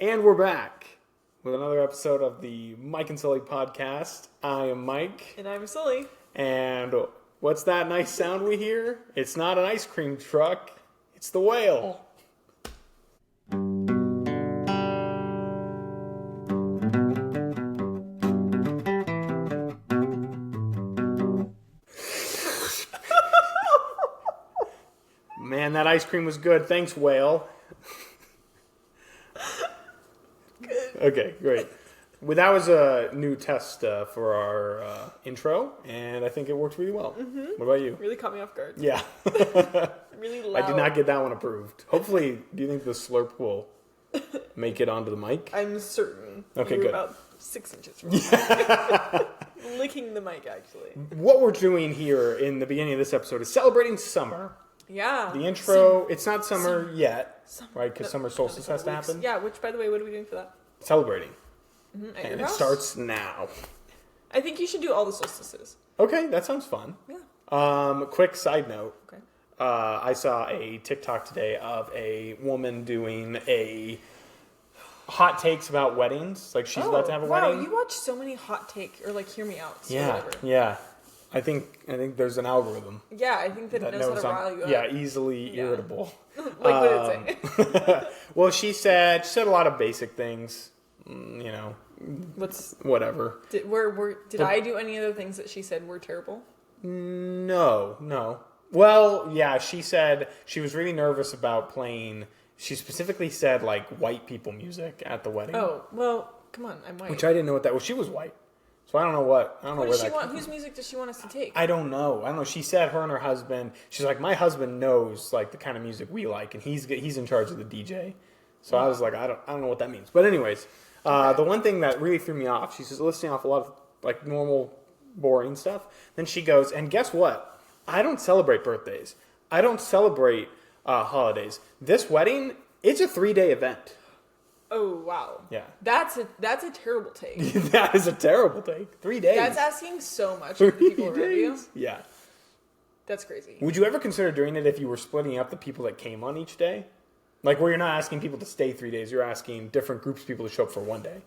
And we're back with another episode of the Mike and Sully podcast. I am Mike. And I'm Sully. And what's that nice sound we hear? It's not an ice cream truck. It's the whale. Man, that ice cream was good. Thanks, whale. Okay, great. Well, that was a new test for our intro, and I think it worked really well. Mm-hmm. What about you? Really caught me off guard. Yeah. Really loud. I did not get that one approved. Hopefully, do you think the slurp will make it onto the mic? I'm certain. Okay, you were good. about 6 inches from the mic. Licking the mic, actually. What we're doing here in the beginning of this episode is celebrating summer. Yeah. The intro, it's not summer yet, right? Because summer solstice has to happen. Yeah, which, by the way, what are we doing for that? Celebrating. Mm-hmm. And it starts now. I think you should do all the solstices. Okay, that sounds fun. Yeah. Quick side note. Okay. I saw a TikTok today of a woman doing a hot takes about weddings. Like she's about to have a wedding. Wow, you watch so many hot take or like hear me out. Yeah, yeah. I think there's an algorithm. Yeah, I think that it knows how to rile you up. Yeah, easily irritable. Like what did it say? Well, she said a lot of basic things. Whatever. Did I do any of the things that she said were terrible? No. Well, yeah, she said she was really nervous about playing. She specifically said like white people music at the wedding. Oh, well, come on, I'm white. Which I didn't know what that was. She was white. So I don't know where that came from. Whose music does she want us to take? I don't know. She said her and her husband, she's like, my husband knows like the kind of music we like, and he's in charge of the DJ. So I was like, I don't know what that means. But anyways, the one thing that really threw me off, she's just listing off a lot of like normal, boring stuff. Then she goes, and guess what? I don't celebrate birthdays. I don't celebrate holidays. This wedding, it's a 3-day event. Oh, wow. Yeah. That's a terrible take. That is a terrible take. 3 days. That's asking so much of the people around you. Yeah. That's crazy. Would you ever consider doing it if you were splitting up the people that came on each day? Like where you're not asking people to stay 3 days, you're asking different groups of people to show up for one day.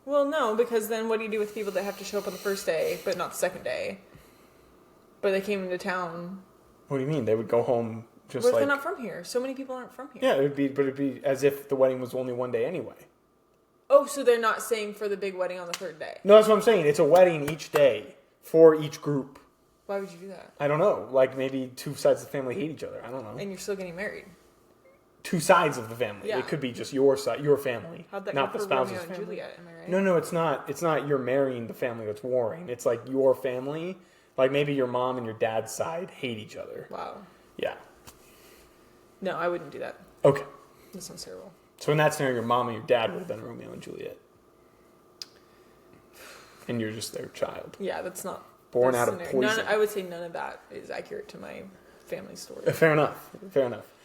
Well, no, because then what do you do with people that have to show up on the first day, but not the second day? But they came into town. What do you mean? They would go home just What if they're not from here? So many people aren't from here. Yeah, it'd be as if the wedding was only one day anyway. Oh, so they're not staying for the big wedding on the third day? No, that's what I'm saying. It's a wedding each day for each group. Why would you do that? I don't know. Like maybe two sides of the family hate each other. I don't know. And you're still getting married. Two sides of the family. Yeah. It could be just your side, your family, How'd that not go the for spouse's Romeo and family. Juliet, am I right? No, it's not. It's not you're marrying the family that's warring. It's like your family. Like maybe your mom and your dad's side hate each other. Wow. Yeah. No, I wouldn't do that. Okay. That sounds terrible. So in that scenario, your mom and your dad would have been Romeo and Juliet. And you're just their child. Yeah, that's not... Born out of poison. I would say none of that is accurate to my family story. Fair enough.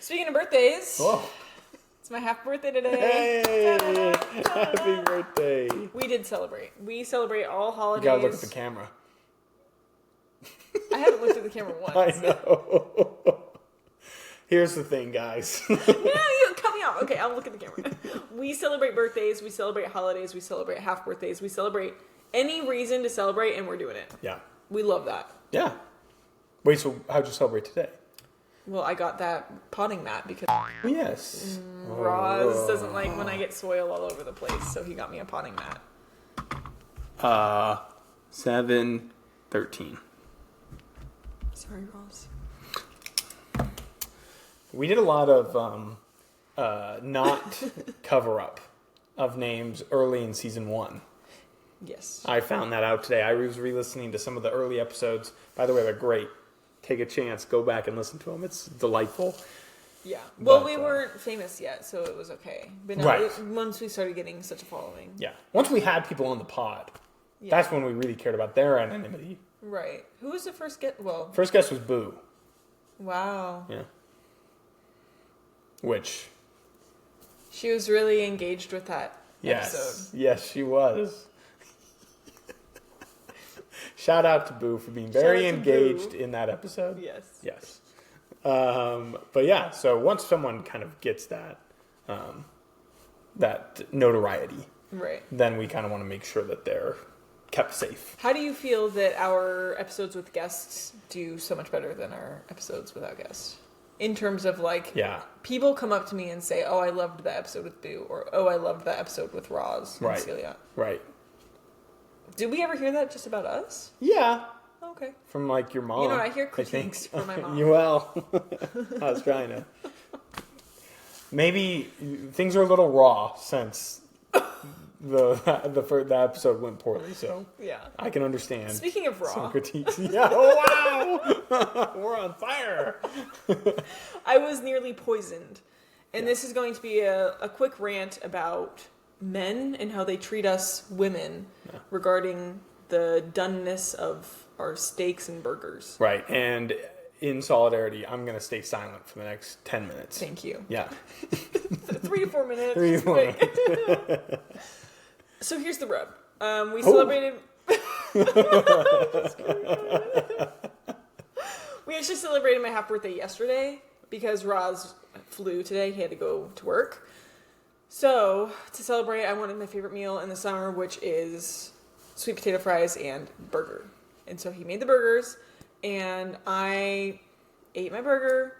Speaking of birthdays... Oh. It's my half birthday today. Hey! Happy birthday. We did celebrate. We celebrate all holidays. You gotta look at the camera. I haven't looked at the camera once. I know. Here's the thing, guys. No, you cut me off. Okay, I'll look at the camera. We celebrate birthdays. We celebrate holidays. We celebrate half birthdays. We celebrate any reason to celebrate, and we're doing it. Yeah. We love that. Yeah. Wait, so how'd you celebrate today? Well, I got that potting mat because Yes. Roz doesn't like when I get soil all over the place, so he got me a potting mat. 7:13. Sorry, Roz. We did a lot of not cover up of names early in season 1. Yes. I found that out today. I was re-listening to some of the early episodes. By the way, they're great. Take a chance, go back and listen to them. It's delightful. Yeah. Well, we weren't famous yet, so it was okay. But now, right. Once we started getting such a following. Yeah. Once we had people on the pod, that's when we really cared about their anonymity. Right. Who was the first guest? Well, first guest was Boo. Wow. Yeah. Which? She was really engaged with that episode. Yes, she was. Shout out to Boo for being very engaged in that episode. Yes. But yeah, so once someone kind of gets that, that notoriety. Right. Then we kind of want to make sure that they're kept safe. How do you feel that our episodes with guests do so much better than our episodes without guests? In terms of like, people come up to me and say, "Oh, I loved that episode with Boo," or "Oh, I loved that episode with Roz and Celia." Right. Did we ever hear that just about us? Yeah. Okay. From like your mom. You know, I hear critiques from my mom. I was trying to. Maybe things are a little raw since the episode went poorly, so yeah, I can understand. Speaking of raw, some critiques. Yeah. Oh, wow, we're on fire. I was nearly poisoned, and this is going to be a quick rant about men and how they treat us women regarding the doneness of our steaks and burgers. Right, and in solidarity, I'm going to stay silent for the next 10 minutes. Thank you. Yeah. 3 to 4 minutes. 3 to 4 minutes. So here's the rub. We celebrated... We actually celebrated my half birthday yesterday because Roz flew today. He had to go to work. So, to celebrate, I wanted my favorite meal in the summer, which is sweet potato fries and burger. And so he made the burgers, and I ate my burger.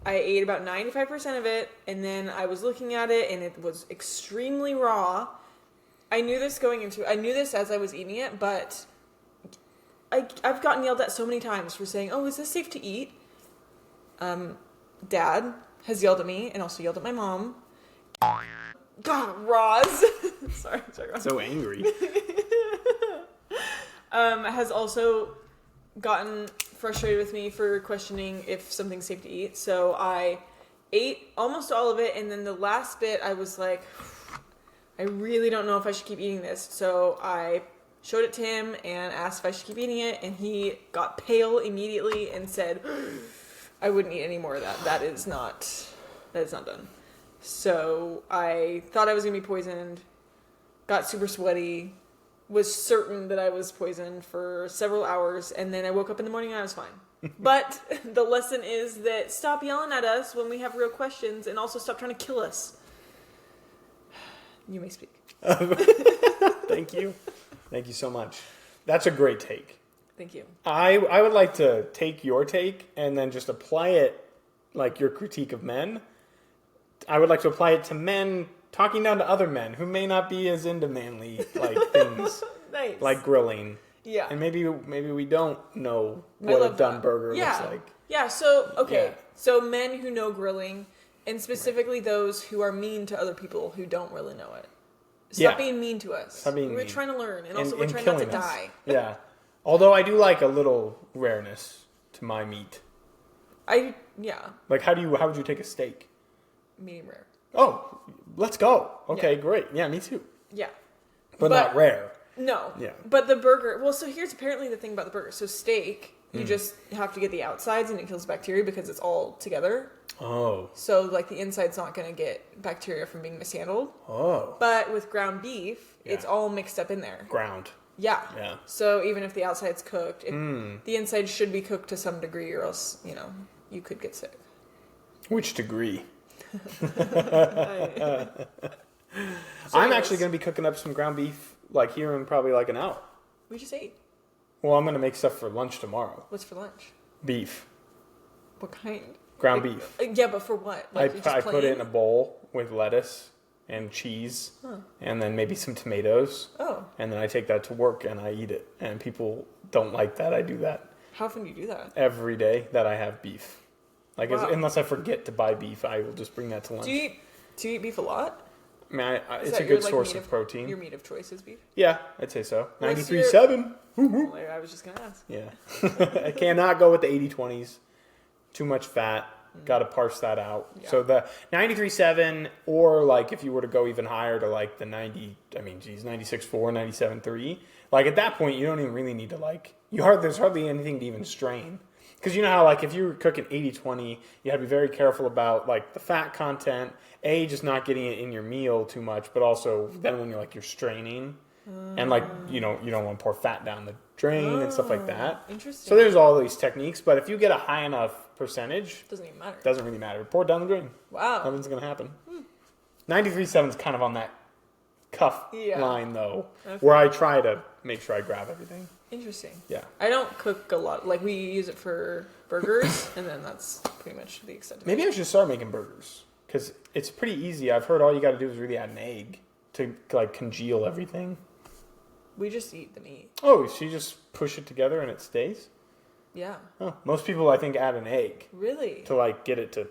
I ate about 95% of it, and then I was looking at it, and it was extremely raw. I knew this as I was eating it, but I've gotten yelled at so many times for saying, "Oh, is this safe to eat?" Dad has yelled at me, and also yelled at my mom. God, Roz. sorry, Roz. So angry. Has also gotten frustrated with me for questioning if something's safe to eat. So I ate almost all of it, and then the last bit I was like, I really don't know if I should keep eating this. So I showed it to him and asked if I should keep eating it, and he got pale immediately and said, I wouldn't eat any more of that. That is not done. So I thought I was going to be poisoned, got super sweaty, was certain that I was poisoned for several hours, and then I woke up in the morning and I was fine. But the lesson is that stop yelling at us when we have real questions, and also stop trying to kill us. You may speak. Thank you. Thank you so much. That's a great take. Thank you. I would like to take your take and then just apply it, like your critique of men. I would like to apply it to men talking down to other men who may not be as into manly like things. Nice. Like grilling. Yeah. And maybe we don't know what a done burger looks like. Yeah, so okay. Yeah. So men who know grilling, and specifically those who are mean to other people who don't really know it. Stop being mean to us. We're trying to learn, and also we're trying not to die. Yeah. Although I do like a little rareness to my meat. Like how would you take a steak? Medium rare. Oh, let's go. Okay, great. Yeah, me too. Yeah. But not rare. No. Yeah. But the burger, well, so here's apparently the thing about the burger. So steak, you just have to get the outsides and it kills bacteria because it's all together. Oh. So like the inside's not going to get bacteria from being mishandled. Oh. But with ground beef, it's all mixed up in there. Ground. Yeah. Yeah. So even if the outside's cooked, the inside should be cooked to some degree or else, you could get sick. Which degree? So I'm actually going to be cooking up some ground beef like here in probably like an hour. We just ate. Well, I'm going to make stuff for lunch tomorrow. What's for lunch? Beef. What kind? Ground beef. Yeah, but for what? I put it in a bowl with lettuce and cheese and then maybe some tomatoes. Oh. And then I take that to work and I eat it. And people don't like that I do that. How often do you do that? Every day that I have beef. Like wow. Unless I forget to buy beef, I will just bring that to lunch. Do you eat beef a lot? I mean, it's a good source of protein. Your meat of choice is beef? Yeah, I'd say so. 93.7. I was just going to ask. Yeah. I cannot go with the 80/20s. Too much fat. Got to parse that out. Yeah. So the 93.7, or like if you were to go even higher to like the 96.4, 97.3. Like at that point, you don't even really need to there's hardly anything to even strain. Because you know how like if you're cooking 80/20, you have to be very careful about like the fat content. Just not getting it in your meal too much, but also then when you're straining, and like you don't want to pour fat down the drain and stuff like that. Interesting. So there's all these techniques, but if you get a high enough percentage, doesn't even matter. Doesn't really matter. Pour it down the drain. Wow. Nothing's gonna happen. 93.7 is kind of on that cuff Yeah. line, though, Okay. where I try to make sure I grab everything. Interesting. Yeah. I don't cook a lot. Like, we use it for burgers, and then that's pretty much the extent of it. Maybe I should start making burgers, because it's pretty easy. I've heard all you got to do is really add an egg to, like, congeal everything. We just eat the meat. Oh, so you just push it together and it stays? Yeah. Oh, most people, I think, add an egg Really? to, like, get it to,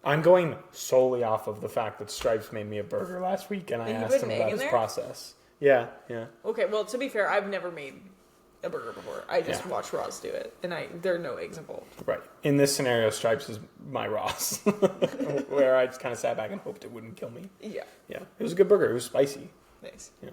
I'm going solely off of the fact that Stripes made me a burger last week, and I And you asked put him an egg about in his there? process. Yeah. Okay, well, to be fair, I've never made a burger before. I just Yeah. watch Roz do it, and there are no eggs involved. Right. In this scenario, Stripes is my Ross, where I just kind of sat back and hoped it wouldn't kill me. Yeah. Yeah. It was a good burger. It was spicy. Nice. Yeah.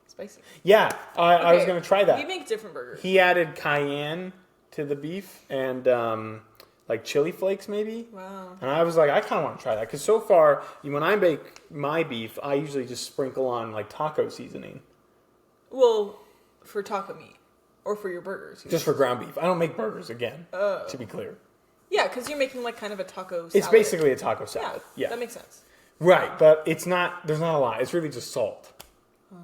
Spicy. Yeah. I was Okay, going to try that. We make different burgers. He added cayenne to the beef and like chili flakes maybe. Wow. And I was like, I kind of want to try that. Because so far, when I bake my beef, I usually just sprinkle on like taco seasoning. Well, for taco meat. Or for your burgers. Just for ground beef. I don't make burgers again, Oh. to be clear. Yeah, because you're making like kind of a taco salad. It's basically a taco Yeah, salad. Yeah. that makes sense. Right, but there's not a lot. It's really just salt. Oh.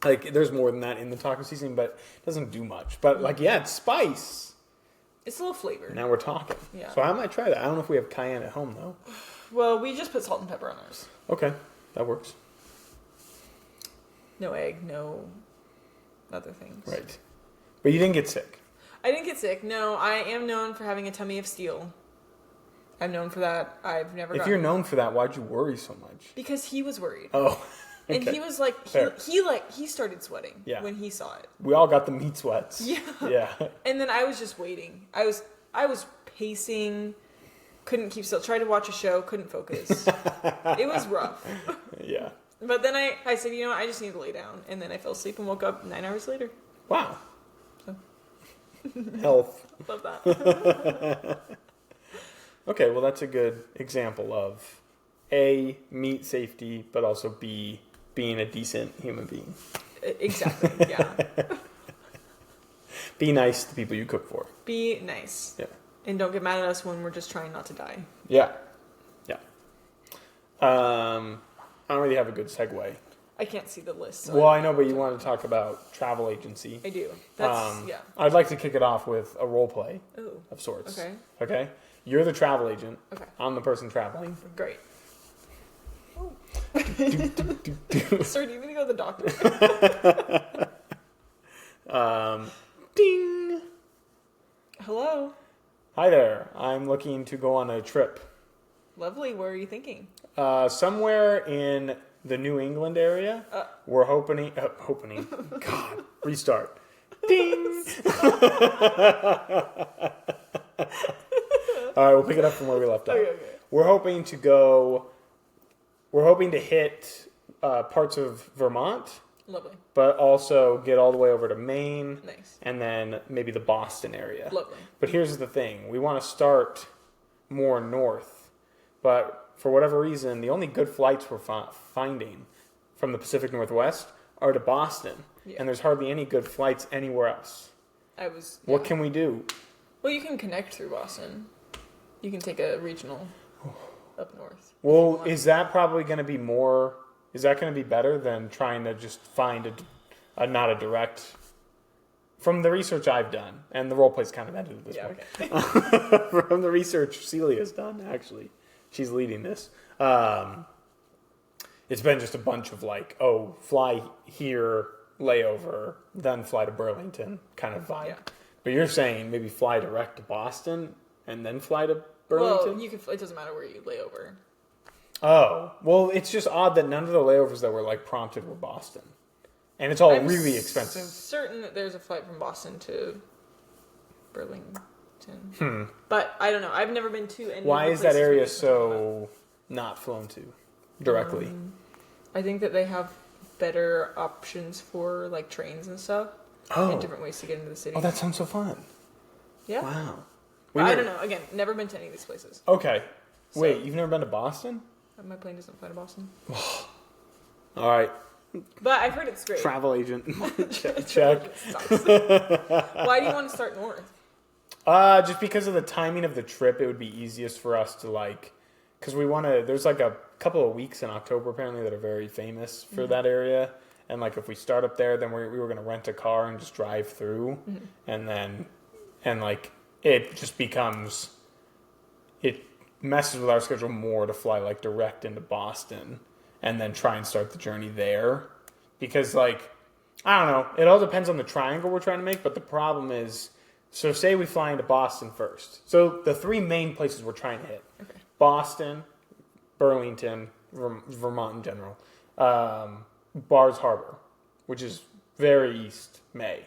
Like, there's more than that in the taco seasoning, but it doesn't do much. But, like, yeah, it's spice. It's a little flavor. Now we're talking. Yeah. So I might try that. I don't know if we have cayenne at home, though. Well, we just put salt and pepper on ours. Okay, that works. No egg, no other things. Right. But you didn't get sick. I didn't get sick. No, I am known for having a tummy of steel. I'm known for that. I've never If gotten you're known for that, why'd you worry so much? because he was worried. Oh, okay. And he was like Fair. he started sweating when he saw it. We all got the meat sweats. Yeah. Yeah. And then I was just waiting. I was pacing, couldn't keep still. Tried to watch a show, couldn't focus. It was rough. Yeah. But then I said, you know what, I just need to lay down. And then I fell asleep and woke up 9 hours later. Wow. So. Health. Love that. Okay, well, that's a good example of A, meat safety, but also B, being a decent human being. Exactly, yeah. Be nice to the people you cook for. Be nice. Yeah. And don't get mad at us when we're just trying not to die. Yeah. Yeah. I don't really have a good segue. I can't see the list. So Well, I know, but you want to talk about travel agency. I do. That's, yeah. I'd like to kick it off with a role play Ooh, of sorts. okay. Okay? You're the travel agent. Okay. I'm the person traveling. Great. Sir, do you need to go to the doctor? Ding! Hello. Hi there. I'm looking to go on a trip. Lovely. Where are you thinking? Somewhere in the New England area. We're hoping. God, restart. Ding! All right, we'll pick it up from where we left off. Okay. We're hoping to go. We're hoping to hit parts of Vermont, Lovely. but also get all the way over to Maine, Nice. and then maybe the Boston area. Lovely. But here's the thing: we want to start more north, but for whatever reason, the only good flights we're finding from the Pacific Northwest are to Boston, Yeah. and there's hardly any good flights anywhere else. What can we do? Well, you can connect through Boston. You can take a regional up north. Well, is that probably going to be more? Is that going to be better than trying to just find not a direct? From the research I've done, and the role play's kind of ended at this point. Okay. From the research Celia's done, actually, she's leading this. It's been just a bunch of like, fly here, layover, then fly to Burlington kind of vibe. Yeah. But you're saying maybe fly direct to Boston and then fly to Burlington? Well, it doesn't matter where you lay over. Oh, well, it's just odd that none of the layovers that were like prompted were Boston. And it's all I'm really expensive. Certain that there's a flight from Boston to Burlington. But I don't know. I've never been to any. Why of the is that places area where you can talk about. so not flown to directly? I think that they have better options for like trains and stuff. And different ways to get into the city. Oh, that sounds so fun. Yeah. Wow. But I don't know. Again, never been to any of these places. Okay. So- Wait, you've never been to Boston? My plane doesn't fly to Boston. All right. But I've heard it's great. Travel agent. Check. It sucks. Why do you want to start north? Just because of the timing of the trip, it would be easiest for us to like because we want to. There's like a couple of weeks in October apparently that are very famous for that area, and like if we start up there, then we were going to rent a car and just drive through, and like it just becomes, it messes with our schedule more to fly like direct into Boston and then try and start the journey there, because like I don't know, it all depends on the triangle we're trying to make, but the problem is, so say we fly into Boston first. So the three main places we're trying to hit: Boston, Burlington, Vermont in general, Bars Harbor, which is very east, Maine.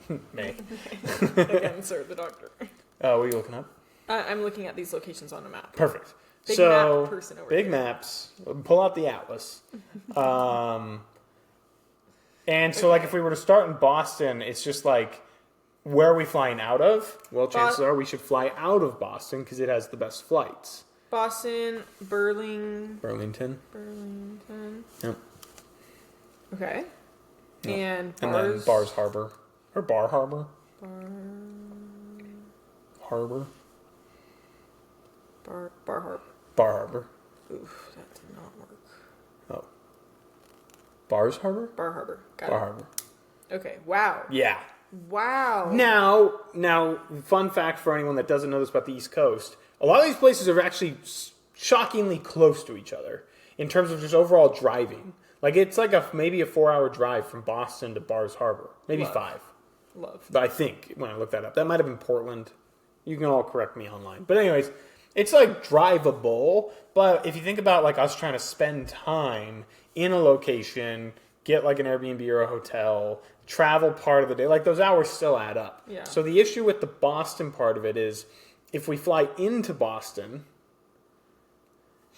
Again, sir, the doctor. What are you looking up? I'm looking at these locations on a map. Perfect. Big so, map person over big here. maps. Pull out the atlas. And so, like, if we were to start in Boston, it's just like, where are we flying out of? Well, chances are we should fly out of Boston because it has the best flights. Boston, Burlington. Yep. Okay. Yep. And then Bars Harbor. Or Bar Harbor. Harbor. Bar Harbor. Bar Harbor. Oof, that did not work. Oh. Bars Harbor? Bar Harbor. Got Bar it. Harbor. Okay. Wow. Yeah. Wow. Now, fun fact for anyone that doesn't know this about the East Coast, a lot of these places are actually shockingly close to each other in terms of just overall driving. Like, it's like maybe a 4-hour drive from Boston to Bars Harbor. Maybe 5. Love. But I think, when I looked that up, that might have been Portland. You can all correct me online. But anyways, it's like drivable. But if you think about like us trying to spend time in a location, get like an Airbnb or a hotel, travel part of the day, like those hours still add up. Yeah. So the issue with the Boston part of it is, if we fly into Boston,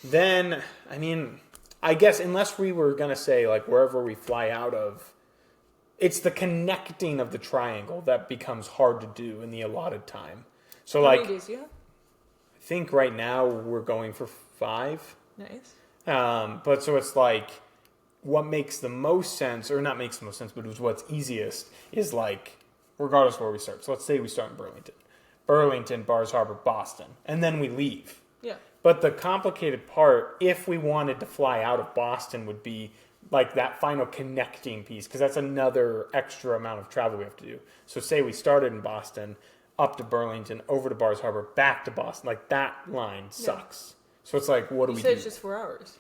then, I mean, I guess unless we were going to say like wherever we fly out of, it's the connecting of the triangle that becomes hard to do in the allotted time. So How like, many days do you have? I think right now we're going for 5. Nice. But so it's like, what makes the most sense, or not makes the most sense, but what's easiest is like, regardless of where we start. So let's say we start in Burlington, Bars Harbor, Boston, and then we leave. Yeah. But the complicated part, if we wanted to fly out of Boston, would be like that final connecting piece, because that's another extra amount of travel we have to do. So say we started in Boston, up to Burlington, over to Bars Harbor, back to Boston. Like, that line sucks. So it's like, what do we do? You said it's just 4 hours.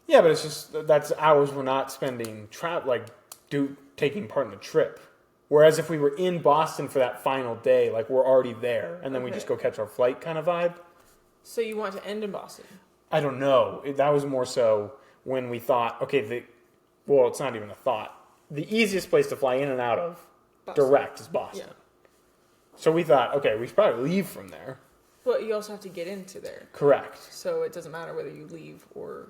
Yeah, but it's just, that's hours we're not spending taking part in the trip. Whereas if we were in Boston for that final day, like, we're already there, and then we just go catch our flight kind of vibe. So you want to end in Boston? I don't know. That was more so when we thought, okay, well, it's not even a thought. The easiest place to fly in and out of direct is Boston. Yeah. So we thought, okay, we should probably leave from there. But you also have to get into there. Correct. So it doesn't matter whether you leave or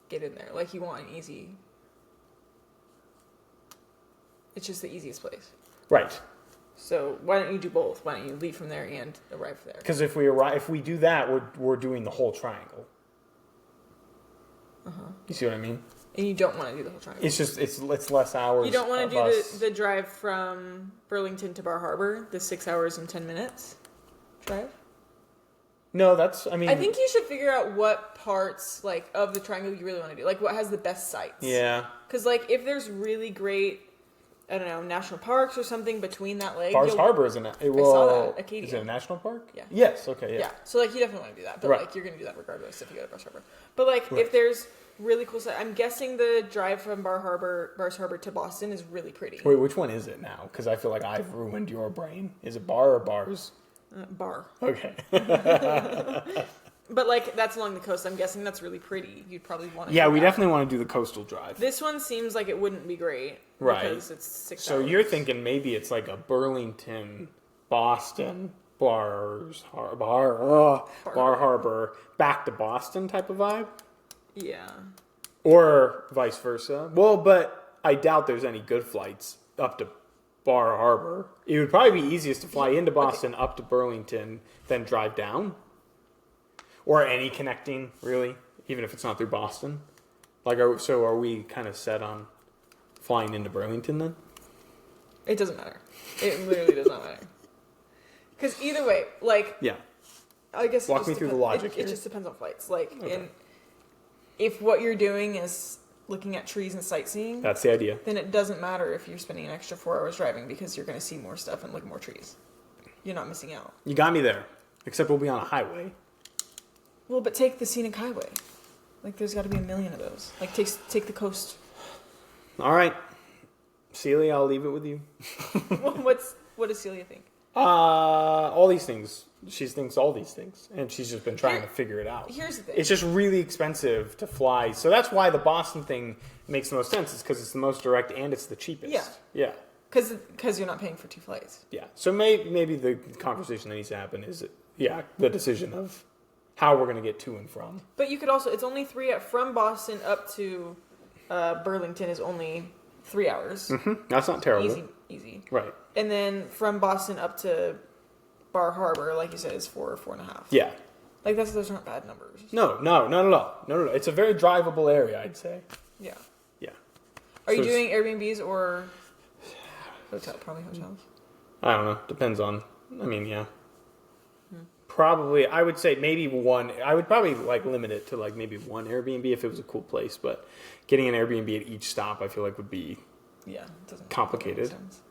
get in there. Like, you want an easy... It's just the easiest place. Right. So why don't you do both? Why don't you leave from there and arrive there? Because if we do that, we're doing the whole triangle. You see what I mean? And you don't want to do the whole triangle. It's just it's less hours. You don't want to do the drive from Burlington to Bar Harbor, the 6 hours and 10 minutes drive? No, that's, I mean... I think you should figure out what parts, like, of the triangle you really want to do. Like, what has the best sites. Yeah. Because, like, if there's really great, I don't know, national parks or something between that leg... Bars Harbor is I saw that. Acadia. Is it a national park? Yeah. Yes, okay, yeah. Yeah, so, like, you definitely want to do that. But, Right. like, you're going to do that regardless if you go to Bars Harbor. But, like, if there's really cool stuff... I'm guessing the drive from Bars Harbor to Boston is really pretty. Wait, which one is it now? Because I feel like I've ruined your brain. Is it Bar or Bars? Bar. Okay. But, like, that's along the coast. I'm guessing that's really pretty. You'd probably want to Yeah, do we that. definitely want to do the coastal drive. This one seems like it wouldn't be great. Right. Because it's 6 So hours. you're thinking maybe it's like a Burlington, Boston, Bar Harbor, back to Boston type of vibe? Yeah. Or vice versa. Well, but I doubt there's any good flights up to Bar Harbor. It would probably be easiest to fly into Boston, up to Burlington, then drive down. Or any connecting, really, even if it's not through Boston. Like, are we kind of set on flying into Burlington then? It doesn't matter. It literally does not matter. Because either way, like... Yeah. I guess Walk me through the logic It here. just depends on flights. Like, Okay. if what you're doing is looking at trees and sightseeing, That's the idea. then it doesn't matter if you're spending an extra 4 hours driving because you're going to see more stuff and look at more trees. You're not missing out. You got me there. Except we'll be on a highway. Well, but take the scenic highway. Like, there's got to be a million of those. Like, take the coast. All right. Celia, I'll leave it with you. What does Celia think? All these things. She thinks all these things. And she's just been trying to figure it out. Here's the thing. It's just really expensive to fly. So that's why the Boston thing makes the most sense. It's because it's the most direct and it's the cheapest. Yeah. Yeah. Because you're not paying for 2 flights. Yeah. So maybe the conversation that needs to happen is, the decision of how we're going to get to and from. But you could also, it's only 3, from Boston up to Burlington is only 3 hours. Mm-hmm. That's not terrible. Easy. Right. And then from Boston up to Bar Harbor, like you said, is 4 or 4.5. Yeah. Like, those aren't bad numbers. No. It's a very drivable area, I'd say. Yeah. Yeah. Are you So doing Airbnbs or probably hotels? I don't know. Depends on. I mean, yeah. Probably, I would say maybe one. I would probably limit it to maybe one Airbnb if it was a cool place. But getting an Airbnb at each stop, I feel like would be Yeah, it doesn't complicated. make sense.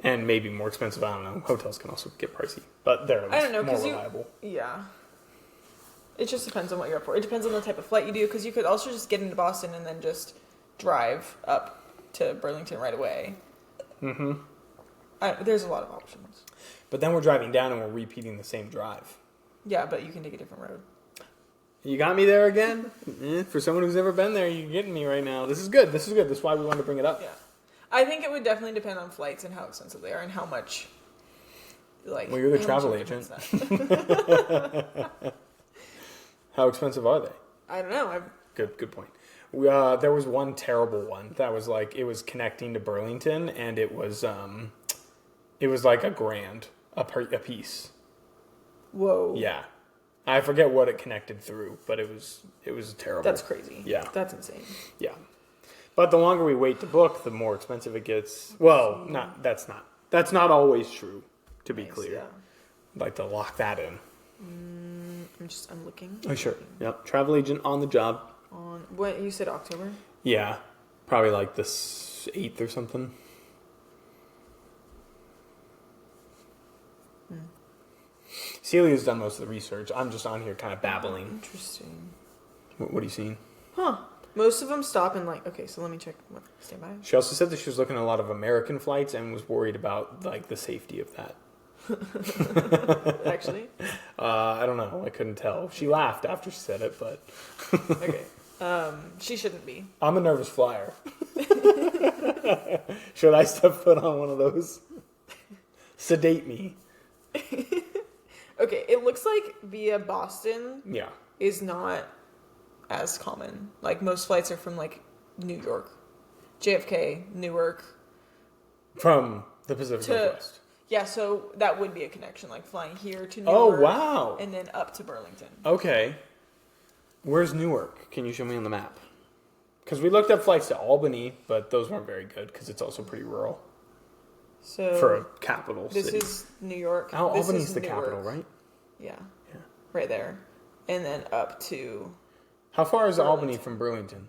And maybe more expensive. I don't know. Hotels can also get pricey, but they're I don't know, more 'cause reliable. Yeah. It just depends on what you're up for. It depends on the type of flight you do, because you could also just get into Boston and then just drive up to Burlington right away. Mm-hmm. There's a lot of options. But then we're driving down and we're repeating the same drive. Yeah, but you can take a different road. You got me there again? For someone who's never been there, you're getting me right now. This is good. This is why we wanted to bring it up. Yeah. I think it would definitely depend on flights and how expensive they are and how much, Well, you're the how travel much agent. that. How expensive are they? I don't know. Good point. There was one terrible one that was it was connecting to Burlington, and it was like $1,000 a piece. Whoa. Yeah, I forget what it connected through, but it was terrible. That's crazy. Yeah. That's insane. Yeah, but the longer we wait to book, the more expensive it gets. Well, that's not always true. To be clear, Yeah. I'd like to lock that in. I'm looking. Oh sure. Yep. Travel agent on the job. On what you said, October? Yeah, probably the 8th or something. Celia's done most of the research. I'm just on here kind of babbling. Interesting. What are you seeing? Huh. Most of them stop in okay, so let me check. Stand by. She also said that she was looking at a lot of American flights and was worried about the safety of that. Actually? I don't know. I couldn't tell. She laughed after she said it, but Okay. She shouldn't be. I'm a nervous flyer. Should I step foot on one of those? Sedate me. Okay, it looks like via Boston Yeah. is not as common. Most flights are from New York, JFK, Newark. From the Pacific Northwest. Yeah, so that would be a connection, flying here to Oh, Newark. wow. And then up to Burlington. Okay. Where's Newark? Can you show me on the map? Because we looked up flights to Albany, but those weren't very good because it's also pretty rural So for a capital this city. is New York. Oh, This Albany's is the Newark. capital, right? Yeah, Yeah. right there, and then up to How far is Burlington. Albany from Burlington?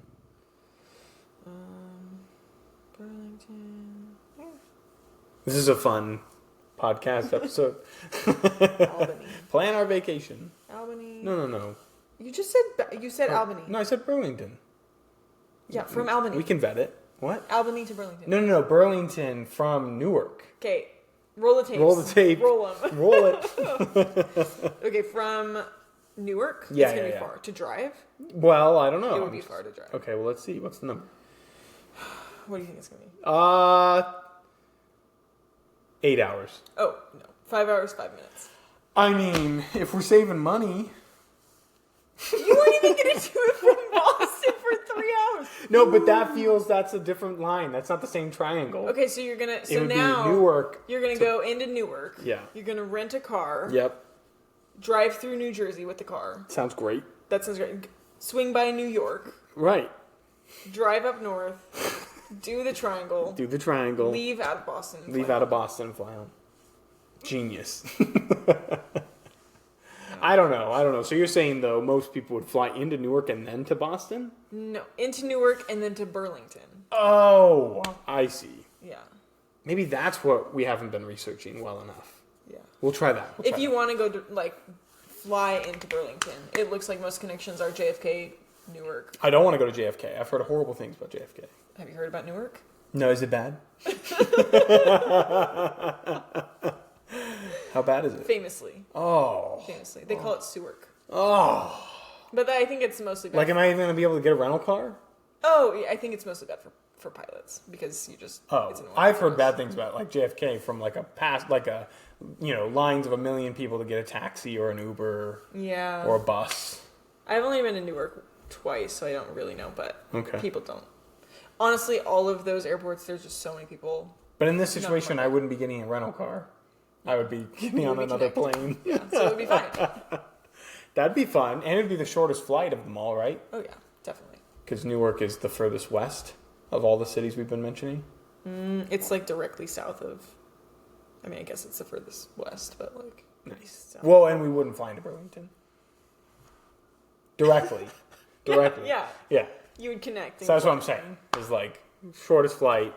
Burlington. This is a fun podcast episode. Albany. Plan our vacation. Albany. No. You just said Albany. No, I said Burlington. Yeah, from Albany. We can vet it. What? Albany to Burlington. No. Burlington from Newark. Okay, roll the tapes. Roll the tape. Roll them. Roll it. Okay, from Newark, Yeah, it's gonna yeah, be yeah. far to drive. Well, I don't know. It would be far to drive. Okay, well, let's see. What's the number? What do you think it's gonna be? 8 hours. Oh no, 5 hours, 5 minutes. I mean, if we're saving money. You weren't even gonna do it from Boston for 3 hours. No, but that's a different line. That's not the same triangle. Okay, so you're gonna. It So would now be Newark. you're gonna go into Newark. Yeah. You're gonna rent a car. Yep. Drive through New Jersey with the car. Sounds great. That sounds great. Swing by New York. Right. Drive up north. Do the triangle. Do the triangle. Leave out of Boston. Leave fly out of home. Boston. Fly home. Genius. I don't know. So you're saying, though, most people would fly into Newark and then to Boston? No, into Newark and then to Burlington. Oh, I see. Yeah. Maybe that's what we haven't been researching well enough. Yeah. We'll try that. If you want to go to, like, fly into Burlington, it looks like most connections are JFK, Newark. I don't want to go to JFK. I've heard horrible things about JFK. Have you heard about Newark? No, is it bad? How bad is it? Famously. Oh. Famously. They call it Sewerk. Oh. But I think it's mostly bad. Like, am I even going to be able to get a rental car? Oh, yeah, I think it's mostly bad for pilots because you just... Oh, I've heard bad things about, like, JFK from, like, lines of 1 million people to get a taxi or an Uber or a bus. I've only been to Newark twice, so I don't really know, but okay. People don't. Honestly, all of those airports, there's just so many people. But in this situation, I wouldn't be getting a rental car. I would be getting on another plane. Yeah, so it would be fine. That'd be fun, and it'd be the shortest flight of them all, right? Oh, yeah, definitely. Because Newark is the furthest west of all the cities we've been mentioning. It's, like, directly south of... I mean, I guess it's the furthest west, but, like... Nice. South. Well, and we wouldn't fly into Burlington. Directly. Yeah. Yeah. You would connect. So that's what I'm saying. Is like shortest flight.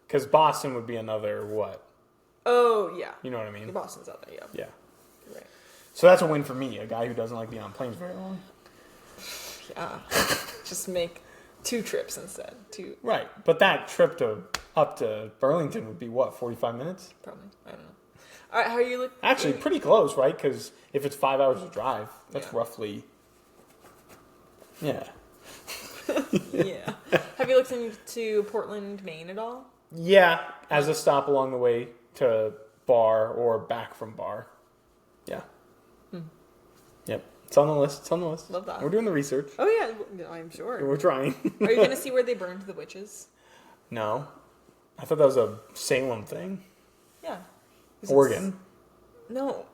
Because Boston would be another what? Oh yeah. You know what I mean? Boston's out there. Yeah. Yeah. You're right. So that's a win for me, a guy who doesn't like being on planes very long. Yeah. Just make 2 trips instead. 2. Right, but that trip up to Burlington would be what, 45 minutes? Probably. I don't know. All right. How are you looking? Actually, pretty close, right? Because if it's 5 hours to drive, that's roughly. Yeah. Yeah. Have you looked into Portland, Maine at all? Yeah, as a stop along the way to bar or back from bar. Yeah. Yep. It's on the list. Love that. We're doing the research. Oh yeah, I'm sure. We're trying. Are you going to see where they burned the witches? No. I thought that was a Salem thing. Yeah. Oregon. No.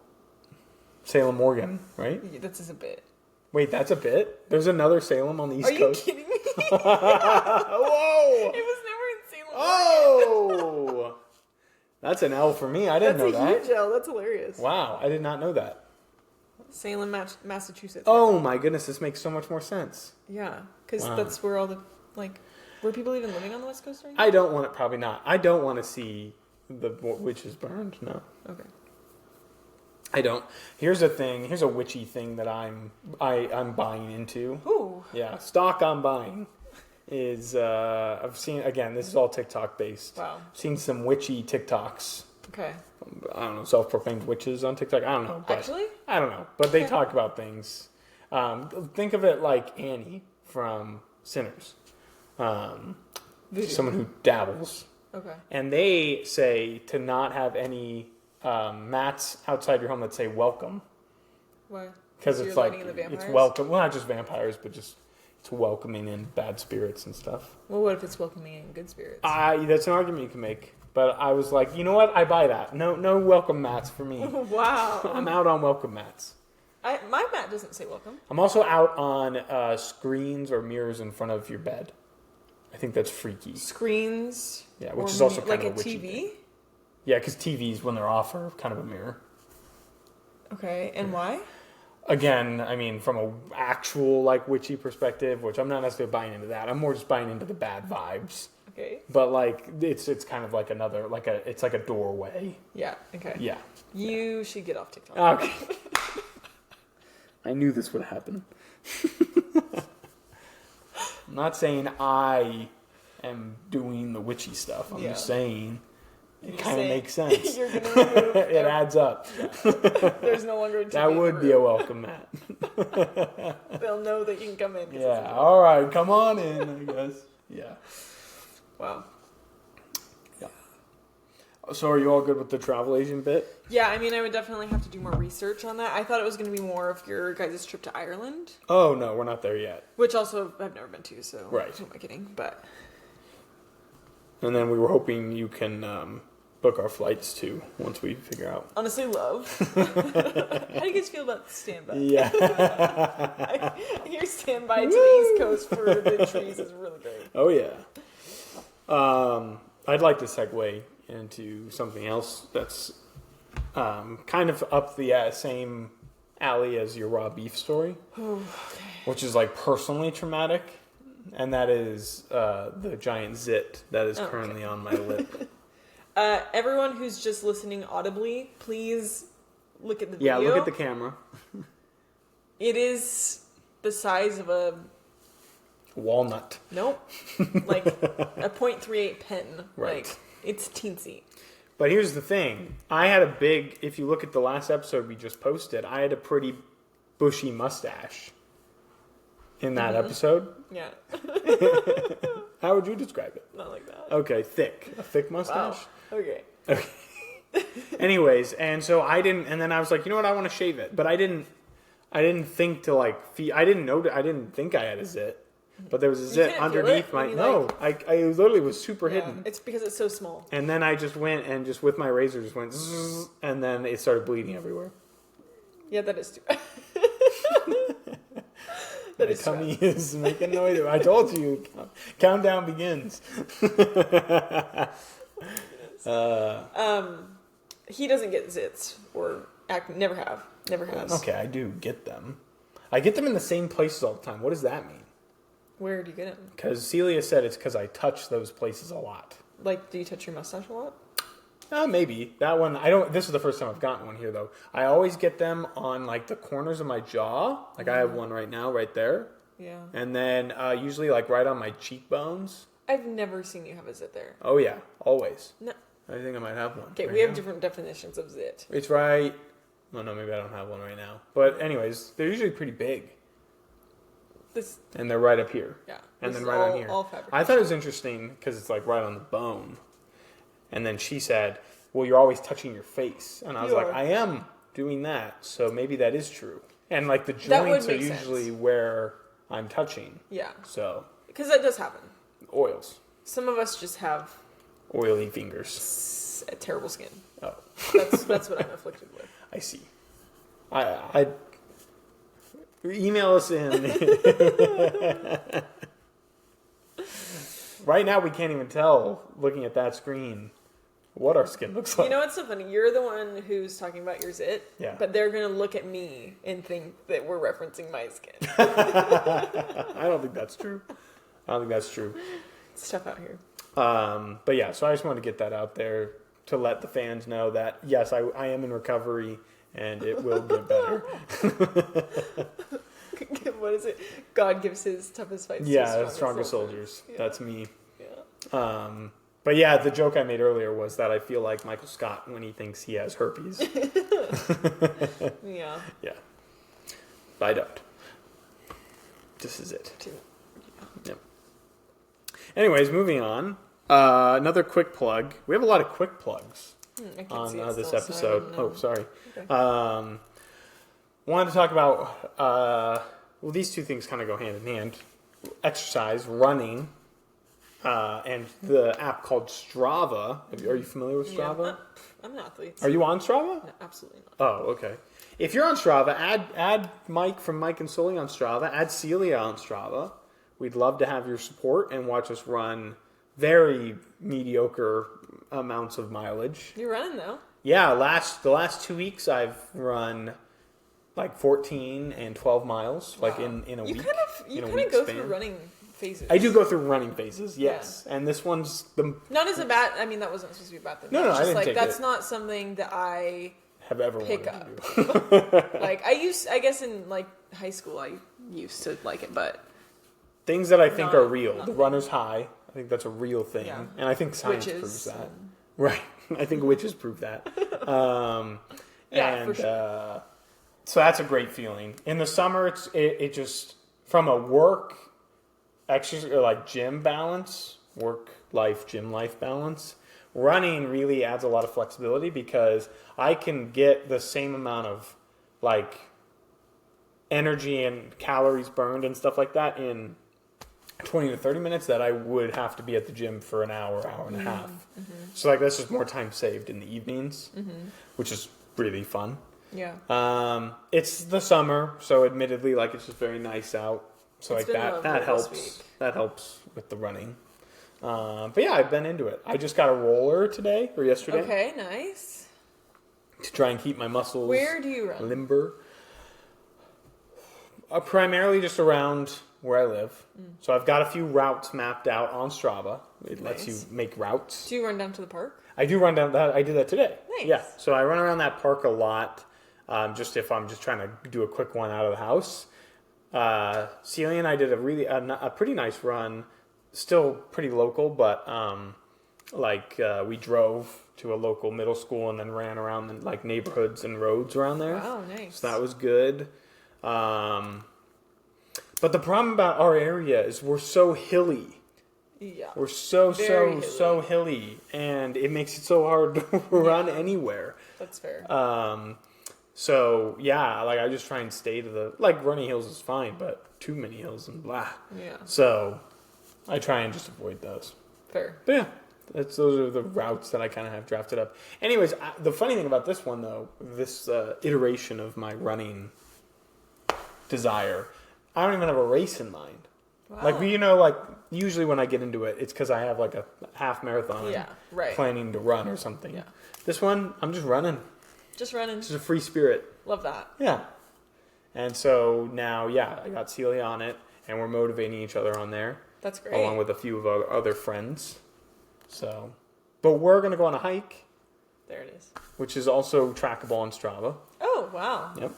Salem, Oregon, right? That's just a bit. Wait, that's a bit? There's another Salem on the East Coast? Are you kidding me? Whoa! It was never in Salem. Oh! That's an L for me. I didn't know that. That's a huge L. That's hilarious. Wow, I did not know that. Salem, Massachusetts. Oh my goodness, this makes so much more sense. Yeah, because that's where all the, were people even living on the West Coast right now? I don't want it, probably not. I don't want to see the witches burned, no. Okay. I don't. Here's a witchy thing that I'm buying into. Ooh. Yeah, stock I'm buying is, I've seen, again, this is all TikTok based. Wow. I've seen some witchy TikToks. Okay. I don't know, self-proclaimed witches on TikTok. I don't know. But Actually? I don't know. But they talk about things. Think of it like Annie from Sinners. Someone who dabbles. Okay. And they say to not have any mats outside your home that say welcome. Why? Because it's like, it's welcome. Well, not just vampires, but just it's welcoming in bad spirits and stuff. Well, what if it's welcoming in good spirits? That's an argument you can make. But I was like, you know what? I buy that. No welcome mats for me. Wow. I'm out on welcome mats. My mat doesn't say welcome. I'm also out on screens or mirrors in front of your bed. I think that's freaky. Screens? Yeah, which is also kind of a witchy TV? thing. Yeah, because TVs, when they're off, are kind of a mirror. Okay, and why? Again, I mean, from a actual, witchy perspective, which I'm not necessarily buying into that. I'm more just buying into the bad vibes. Okay. But, it's kind of like another, it's like a doorway. Yeah, okay. Yeah. You should get off TikTok. Okay. I knew this would happen. I'm not saying I am doing the witchy stuff. I'm just saying it kind of makes sense. You're gonna remove it adds up. Yeah. There's no longer a TV that would be a welcome mat. They'll know that you can come in. Yeah, all right, come on in, I guess. Yeah. Wow. Yeah. So are you all good with the travel agent bit? Yeah, I mean, I would definitely have to do more research on that. I thought it was going to be more of your guys' trip to Ireland. Oh, no, we're not there yet. Which also I've never been to, so right. Who am I kidding? But. And then we were hoping you can book our flights too once we figure out. Honestly, love. How do you guys feel about standby? Yeah. Your standby to the East Coast for the trees is really great. Oh, yeah. I'd like to segue into something else that's kind of up the same Allie as your raw beef story, Okay. which is like personally traumatic, and that is the giant zit that is currently on my lip. Everyone who's just listening audibly, please look at the video. Yeah, look at the camera. It is the size of a walnut. Nope. Like a .38 pen. Right. Like, it's teensy. But here's the thing. I had a big, if you look at the last episode we just posted, I had a pretty bushy mustache in that episode. Yeah. How would you describe it? Not like that. Okay, thick. A thick mustache? Wow. Okay. Anyways, and so I didn't, and then I was like, you know what, I want to shave it. But I didn't think to like, I didn't think I had a zit. But there was a zit underneath my, I literally was super hidden. It's because it's so small. And then I just went and just with my razor just went zzz, and then it started bleeding everywhere. Yeah, that is too. My tummy is making noise. I told you, countdown begins. He doesn't get zits or never has. Okay, I do get them. I get them in the same places all the time. What does that mean? Where do you get them? Because Celia said it's because I touch those places a lot. Like, do you touch your mustache a lot? Maybe. That one, I don't, this is the first time I've gotten one here though. I always get them on like the corners of my jaw. Like I have one right now, right there. Yeah. And then usually like right on my cheekbones. I've never seen you have a zit there. Oh yeah, always. No. I think I might have one. Okay, right we have now. different definitions of zit. It's right. Oh no, maybe I don't have one right now. But anyways, they're usually pretty big. And they're right up here. Yeah. And then right on here. All fabric. I thought it was interesting because it's like right on the bone. And then she said, well, you're always touching your face. And I was like, I am doing that. So maybe that is true. And like the joints are usually where I'm touching. Yeah. So. Because that does happen. Oils. Some of us just have oily fingers. Terrible skin. Oh. That's what I'm afflicted with. I see. I email us in. Right now, we can't even tell, looking at that screen, what our skin looks like. You know what's so funny? You're the one who's talking about your zit, but they're going to look at me and think that we're referencing my skin. I don't think that's true. It's tough out here. But yeah, so I just wanted to get that out there to let the fans know that, yes, I am in recovery and it will get better. What is it? God gives his toughest fights to the strongest soldiers. Yeah. That's me. Yeah. But yeah, the joke I made earlier was that I feel like Michael Scott when he thinks he has herpes. Yeah. Yeah. But I don't. This is it. Yep. Anyways, moving on. Another quick plug. We have a lot of quick plugs on this episode. Oh, sorry. Okay. Wanted to talk about, well, these two things kind of go hand in hand. Exercise, running, and the app called Strava. Are you familiar with Strava? Yeah, I'm an athlete. Are you on Strava? No, absolutely not. Oh, okay. If you're on Strava, add Mike from Mike and Sully on Strava. Add Celia on Strava. We'd love to have your support and watch us run very mediocre amounts of mileage. You're running, though. Yeah, the last 2 weeks I've run like 14 and 12 miles, like in a week. You kind of go through running phases. I do go through running phases, yes. Yeah. And this one's not as a bad. I mean, that wasn't supposed to be a bad thing. No, I didn't take that's not something that I have ever pick wanted up. To do. Like I guess in like high school, I used to like it, but things that I think are real. The runner's high. I think that's a real thing, and I think science proves that. Right. I think witches prove that. For sure. So that's a great feeling. In the summer, it just from a work, exercise or like gym balance, work life, gym life balance. Running really adds a lot of flexibility because I can get the same amount of like energy and calories burned and stuff like that in 20 to 30 minutes that I would have to be at the gym for an hour and a half. Mm-hmm. So like that's just more time saved in the evenings, which is really fun. Yeah. It's the summer, so admittedly, like it's just very nice out. So it's like that helps. That helps with the running. But yeah, I've been into it. I just got a roller today or yesterday. Okay, nice. To try and keep my muscles. Where do you run? Limber. Primarily just around where I live. So I've got a few routes mapped out on Strava. It lets you make routes. Do you run down to the park? I do run down that. I did that today. Nice. Yeah. So I run around that park a lot. Just if I'm just trying to do a quick one out of the house. Celia and I did a pretty nice run. Still pretty local, but we drove to a local middle school and then ran around the like neighborhoods and roads around there. Wow, nice. So that was good. But the problem about our area is we're so hilly. Yeah. We're so hilly, and it makes it so hard to run anywhere. That's fair. So yeah, like I just try and stay to the like running hills is fine, but too many hills and blah. Yeah. So I try and just avoid those. Fair. But yeah, those are the routes that I kind of have drafted up. Anyways, the funny thing about this one though, this iteration of my running desire, I don't even have a race in mind. Wow. Like like usually when I get into it, it's because I have like a half marathon. Yeah. Right. Planning to run or something. Yeah. This one, I'm just running. Just running. It's a free spirit. Love that. Yeah. And so now, I got Celia on it, and we're motivating each other on there. That's great. Along with a few of our other friends. So, but we're going to go on a hike. There it is. Which is also trackable on Strava. Oh, wow. Yep.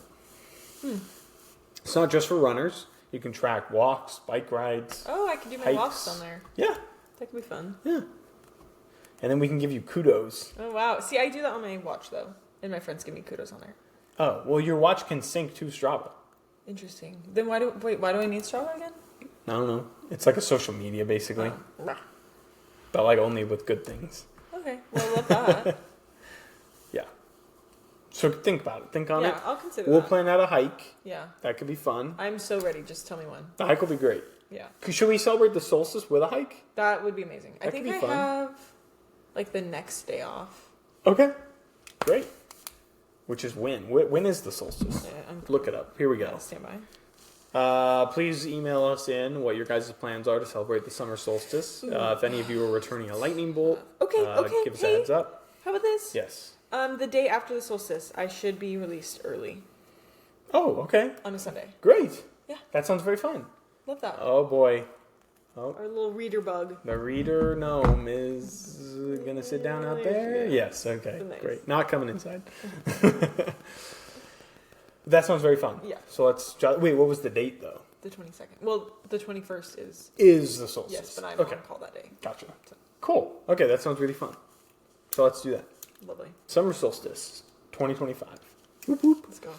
It's not just for runners. You can track walks, bike rides. Oh, I can do my hikes. walks on there. Yeah. That could be fun. Yeah. And then we can give you kudos. Oh, wow. See, I do that on my watch, though. And my friends give me kudos on there. Oh, well, your watch can sync to Strava. Interesting. Then why do I need Strava again? I don't know. It's like a social media, basically. Oh. But like only with good things. Okay. Well, I love that. Yeah. So think about it. Think on it. Yeah, I'll consider We'll that. plan out a hike. Yeah. That could be fun. I'm so ready. Just tell me when. The hike will be great. Yeah. Should we celebrate the solstice with a hike? That would be amazing. I That think could I be fun. have like the next day off. Okay. Great. Which is when? When is the solstice? Yeah, Look it up. Here we go. Stand by. Please email us in what your guys' plans are to celebrate the summer solstice. If any of you are returning a lightning bolt, Okay. give us a heads up. How about this? Yes. The day after the solstice, I should be released early Oh, okay. on a Sunday. Great. Yeah. That sounds very fun. Love that. Oh, boy. Oh. Our little reader bug. The reader gnome is going to sit down out there? Yes, okay, Nice. great. Not coming inside. That sounds very fun. Yeah. So let's... Wait, what was the date, though? The 22nd. Well, the 21st is... Is the solstice. Yes, but I'm okay. on call that day. Gotcha. Cool. Okay, that sounds really fun. So let's do that. Lovely. Summer solstice, 2025. Whoop, whoop. Let's go.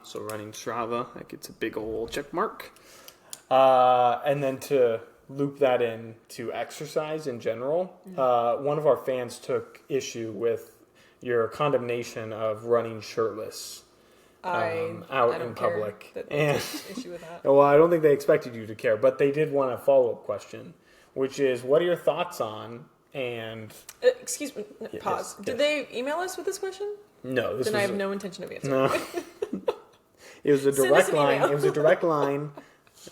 So running Strava, that gets a big old check mark. And then to loop that in to exercise in general, one of our fans took issue with your condemnation of running shirtless out I don't in care public. that And there's an issue with that. well, I don't think they expected you to care, but they did want a follow-up question, which is, what are your thoughts on and... Excuse me. Yeah, Pause. yes, Did yes. they email us with this question? No, this Then was I have no intention of answering. No. It was a Send us direct an line. email. It was a direct line.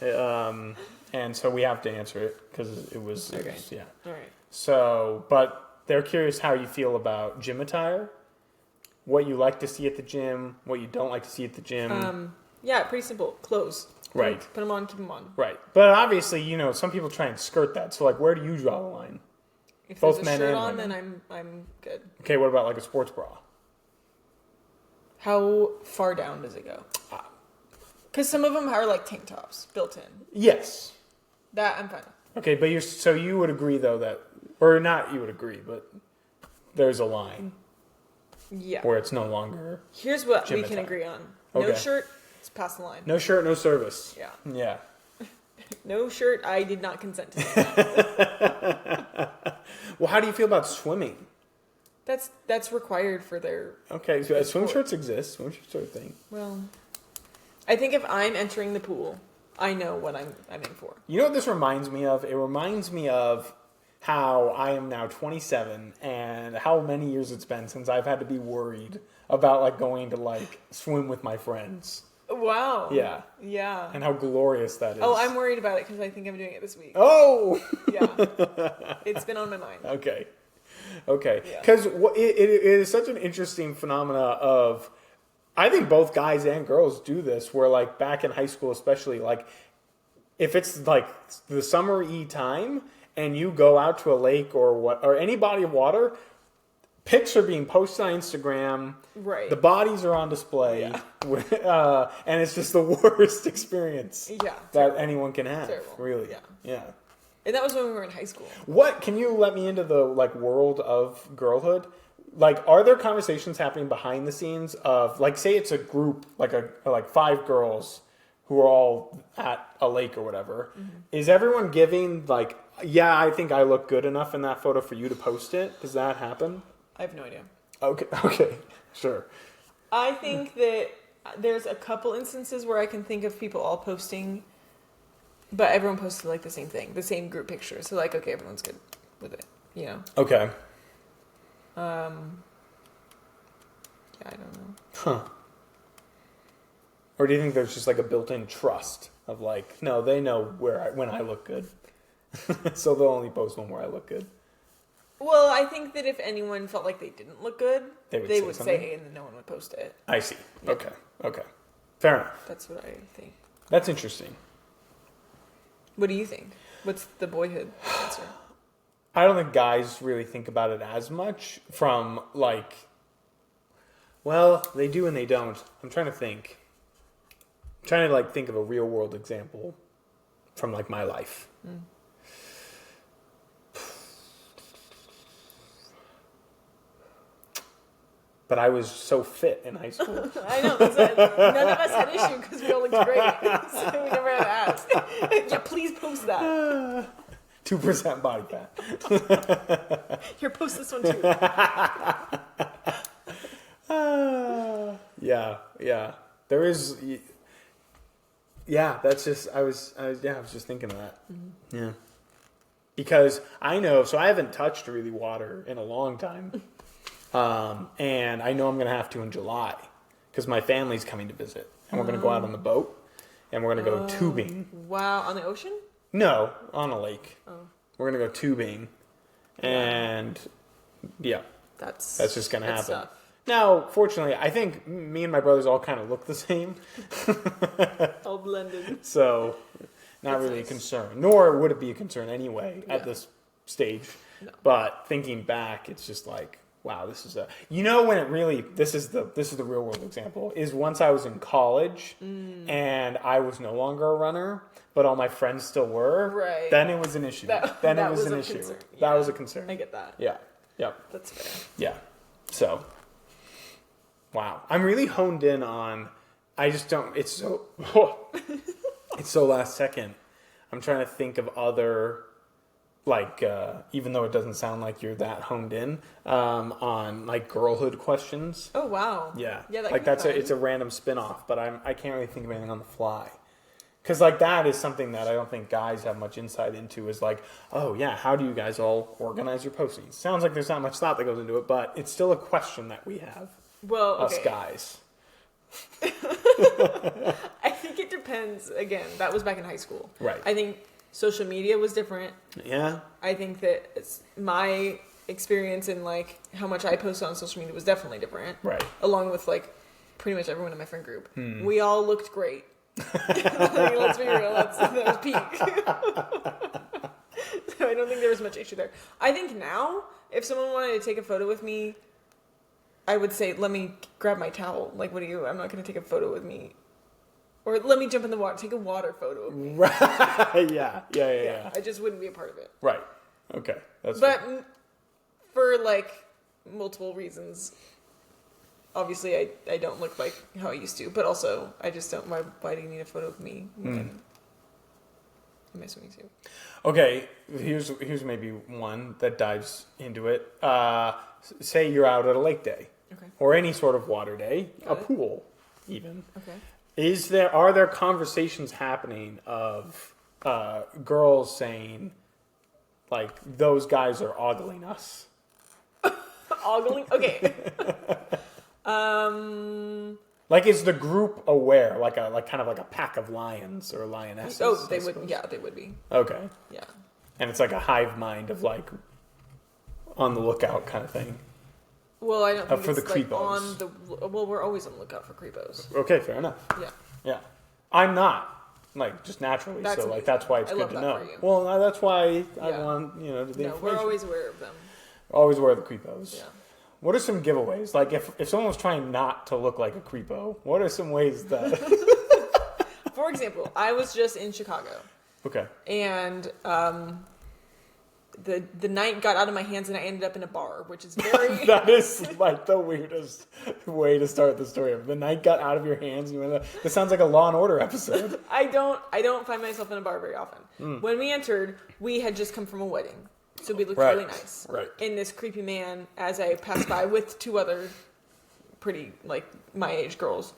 And so we have to answer it because it was, Okay. yeah. All right. So, but they're curious how you feel about gym attire, what you like to see at the gym, what you don't like to see at the gym. Yeah, pretty simple. Clothes. Right. Put them on, keep them on. Right. But obviously, some people try and skirt that. So, like, where do you draw the line? If Both there's a men shirt and on, women. then I'm good. Okay, what about like a sports bra? How far down does it go? Because some of them are like tank tops built in. Yes. That I'm fine. Okay, but you would agree though that, or not you would agree, but there's a line Yeah. where it's no longer Here's what gym we can attire. agree on. No Okay. shirt, it's past the line. no shirt, no service. Yeah. Yeah. No shirt, I did not consent to that. Well, how do you feel about swimming? That's required for their... Okay, so swim shirts exist. Swim shirts are a thing. Well, I think if I'm entering the pool, I know what I'm in for. You know what this reminds me of? It reminds me of how I am now 27 and how many years it's been since I've had to be worried about like going to like swim with my friends. Wow. Yeah. Yeah. And how glorious that is. Oh, I'm worried about it because I think I'm doing it this week. Oh! Yeah. It's been on my mind. Okay. Okay. Yeah. Because it is such an interesting phenomena of I think both guys and girls do this, where like back in high school especially, like if it's like the summer-y time and you go out to a lake or any body of water, pics are being posted on Instagram. Right. The bodies are on display. Yeah. And it's just the worst experience that anyone can have. Terrible. Really. Yeah. And that was when we were in high school. What can you let me into the like world of girlhood? Like, are there conversations happening behind the scenes of like, say it's a group like 5 girls who are all at a lake or whatever? Mm-hmm. Is everyone giving like, yeah, I think I look good enough in that photo for you to post it? Does that happen? I have no idea. Okay, sure. I think that there's a couple instances where I can think of people all posting, but everyone posted like the same thing, the same group picture. So like, okay, everyone's good with it, you know? Okay. Yeah, I don't know. Huh. Or do you think there's just like a built-in trust of like, no, they know when I look good, so they'll only post one where I look good? Well, I think that if anyone felt like they didn't look good, they would say, and then no one would post it. I see. Yeah. Okay. Fair enough. That's what I think. That's interesting. What do you think? What's the boyhood answer? I don't think guys really think about it as much from like, well, they do and they don't. I'm trying to think. I'm trying to like think of a real world example from like my life. Mm. But I was so fit in high school. I know. None of us had issue because we all looked great. So we never had to ask. Yeah, please post that. 2% body fat. Here, post this one too. Yeah. There is. Yeah, that's just. I was just thinking of that. Mm-hmm. Yeah. Because I know. So I haven't touched really water in a long time. And I know I'm going to have to in July because my family's coming to visit and we're going to go out on the boat and we're going to go tubing. Wow. On the ocean? No, on a lake. Oh. We're going to go tubing and that's just going to happen. Tough. Now, fortunately, I think me and my brothers all kind of look the same. All blended. So not really a concern, nor would it be a concern anyway at this stage. No. But thinking back, it's just like, wow, this is when it really, this is the real world example, is once I was in college and I was no longer a runner, but all my friends still were, right. Then it was an issue. That was an issue. Concern. That was a concern. I get that. Yeah. Yep. That's fair. Yeah. So, wow. I'm really honed in on, I just don't, it's so, it's so last second. I'm trying to think of other, like, even though it doesn't sound like you're that honed in, on like girlhood questions. Oh wow! Yeah, That like it's a random spin-off, but I can't really think of anything on the fly, because like that is something that I don't think guys have much insight into. Is like, oh yeah, how do you guys all organize your postings? Sounds like there's not much thought that goes into it, but it's still a question that we have. Well, okay. Us guys. I think it depends. Again, that was back in high school, right? I think social media was different. Yeah. I think that my experience in like how much I posted on social media was definitely different. Right. Along with like pretty much everyone in my friend group. We all looked great. Let's be real. That was peak. So I don't think there was much issue there. I think now, if someone wanted to take a photo with me, I would say, let me grab my towel. Like, what are you? I'm not going to take a photo with me. Or let me jump in the water, take a water photo of me. Right. Yeah. I just wouldn't be a part of it. Right. Okay. But fair. For like multiple reasons, obviously I don't look like how I used to, but also I just don't. Why do you need a photo of me in my swimming suit? Okay. Here's maybe one that dives into it. Say you're out at a lake day, or any sort of water day, pool, even. Okay. Are there conversations happening of girls saying, like, those guys are ogling us? Ogling? Okay. Like, is the group aware? Like kind of like a pack of lions or lionesses? Oh, they would. Yeah, they would be. Okay. Yeah. And it's like a hive mind of like on the lookout kind of thing. Well, I don't think for it's the like creepos. on the. Well, we're always on the lookout for creepos. Okay, fair enough. Yeah. Yeah, I'm not. Like, just naturally, That's so like amazing. that's why it's I good love to that know. for you. Well, that's why I Yeah. want the No, information. we're always aware of them. Always aware of the creepos. Yeah. What are some giveaways? Like, if someone was trying not to look like a creepo, what are some ways that? For example, I was just in Chicago, Okay. and the night got out of my hands, and I ended up in a bar, which is very. That is like the weirdest way to start the story. The night got out of your hands. And you went. This sounds like a Law and Order episode. I don't find myself in a bar very often. When we entered, we had just come from a wedding, so we looked Right. really nice. Right. And this creepy man, as I passed by with two other pretty like my age girls,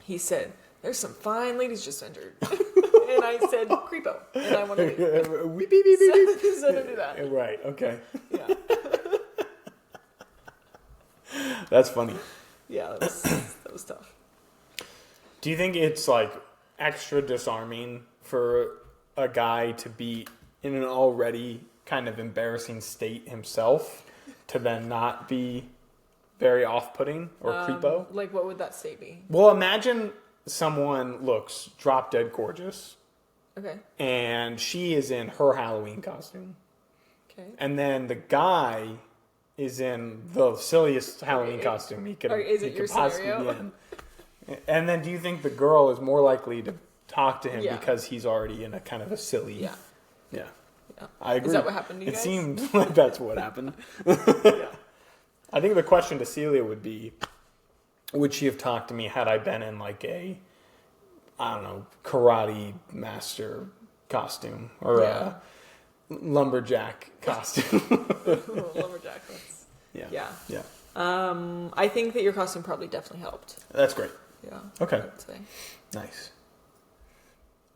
he said, "There's some fine ladies just entered," and I said, "Creepo," and I want to leave. Beep, beep, beep, beep, beep. So don't do that. Right. Okay. Yeah. That's funny. Yeah, that was tough. Do you think it's like extra disarming for a guy to be in an already kind of embarrassing state himself to then not be very off-putting or creepo? Like, what would that state be? Well, imagine someone looks drop dead gorgeous Okay. and she is in her Halloween costume. Okay. And then the guy is in the silliest Halloween costume he could, is it he your could possibly scenario? be in. And then do you think the girl is more likely to talk to him Yeah. because he's already in a kind of a silly... Yeah. Yeah. Yeah. I agree. Is that what happened to you It guys? seemed like that's what happened. Yeah. I think the question to Celia would be, would she have talked to me had I been in like a, I don't know, karate master costume or Yeah. a lumberjack costume? Lumberjack. Yeah. Yeah. Yeah. I think that your costume probably definitely helped. That's great. Yeah. Okay. I'd say. Nice.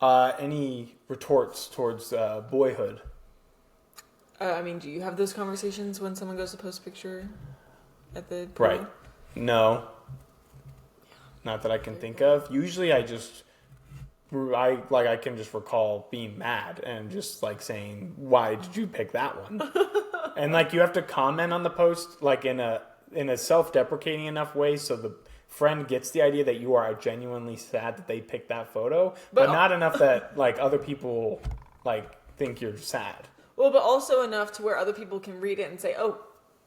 Any retorts towards boyhood? I mean, do you have those conversations when someone goes to post a picture at the pool? Right. No. Not that I can think of. Usually I can just recall being mad and just like saying, why did you pick that one? And like you have to comment on the post like in a self-deprecating enough way so the friend gets the idea that you are genuinely sad that they picked that photo, but not enough that like other people like think you're sad. Well, but also enough to where other people can read it and say, oh,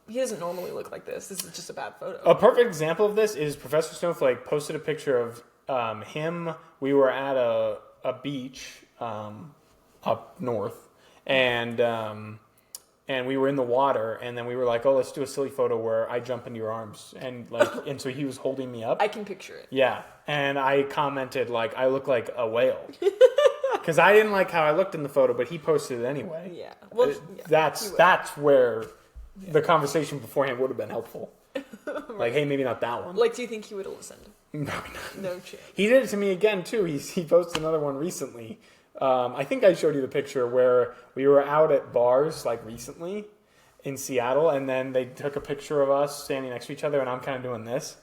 he doesn't normally look like this. This is just a bad photo. A perfect example of this is Professor Snowflake posted a picture of him. We were at a beach up north, and we were in the water, and then we were like, oh, let's do a silly photo where I jump into your arms, and so he was holding me up. I can picture it. Yeah, and I commented like I look like a whale. Because I didn't like how I looked in the photo, but he posted it anyway. Yeah. Well, That's where the conversation beforehand would have been helpful. Right. Like, hey, maybe not that one. Like, do you think he would have listened? Probably not. No chance. He did it to me again, too. He posted another one recently. I think I showed you the picture where we were out at bars, like, recently in Seattle, and then they took a picture of us standing next to each other, and I'm kind of doing this.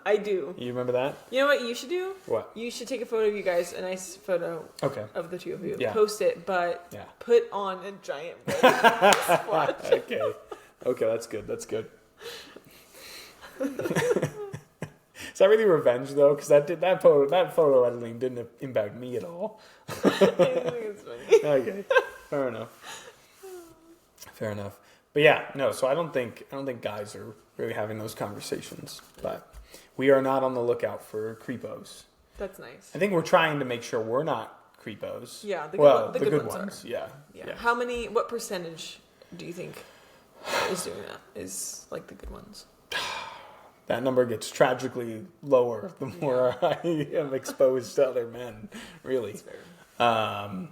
I do. You remember that? You know what you should do? What? You should take a photo of you guys, a nice photo Okay. of the two of you. Yeah. Post it, but put on a giant splotch. Okay. Okay, that's good. That's good. Is that really revenge though? Because that photo editing didn't impact me at all. I think it's funny. Okay, fair enough. Fair enough. But yeah, no. So I don't think guys are really having those conversations. But we are not on the lookout for creepos. That's nice. I think we're trying to make sure we're not creepos. Yeah, the good ones are. Yeah. What percentage do you think is doing that? Is like the good ones? That number gets tragically lower the more I am exposed to other men. Really. That's fair.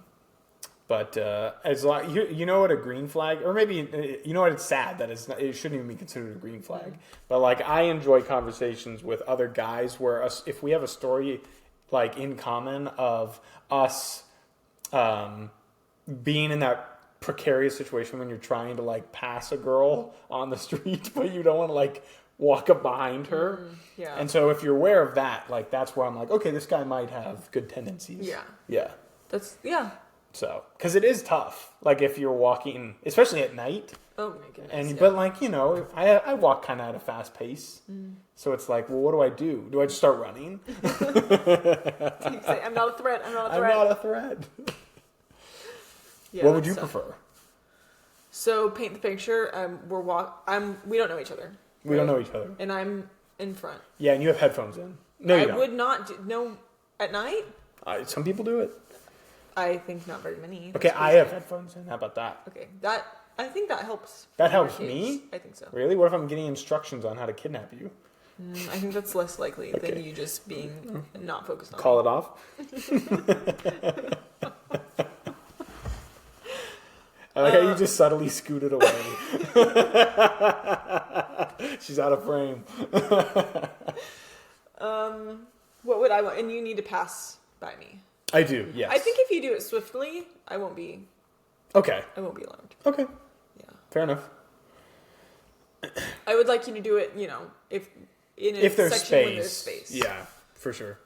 But as long you know what a green flag, or maybe you know what, it's sad that it shouldn't even be considered a green flag. Mm-hmm. But like I enjoy conversations with other guys where if we have a story like in common of us being in that precarious situation when you're trying to like pass a girl on the street, but you don't want to like walk up behind her. Yeah. And so if you're aware of that, like that's where I'm like, okay, this guy might have good tendencies. Yeah. Yeah. So, because it is tough. Like if you're walking, especially at night. Oh my goodness. And but like I walk kind of at a fast pace. So it's like, well, what do I do? Do I just start running? You say, I'm not a threat. I'm not a threat. I'm not a threat. Yeah, What would you tough. prefer? So paint the picture. We don't know each other. We don't know each other. And I'm in front. Yeah, and you have headphones in. No, you don't. would not no at night. Some people do it. I think not very many. Okay, I have headphones in. How about that? Okay, I think that helps. That helps me? I think so. Really? What if I'm getting instructions on how to kidnap you? I think that's less likely than you just being not focused on Call it off? I like how you just subtly scooted away. She's out of frame. What would I want? And you need to pass by me. I do, yes. I think if you do it swiftly, I won't be Okay. alarmed. Okay. Yeah. Fair enough. I would like you to do it, if in a If there's section space. when there's space. Yeah, for sure.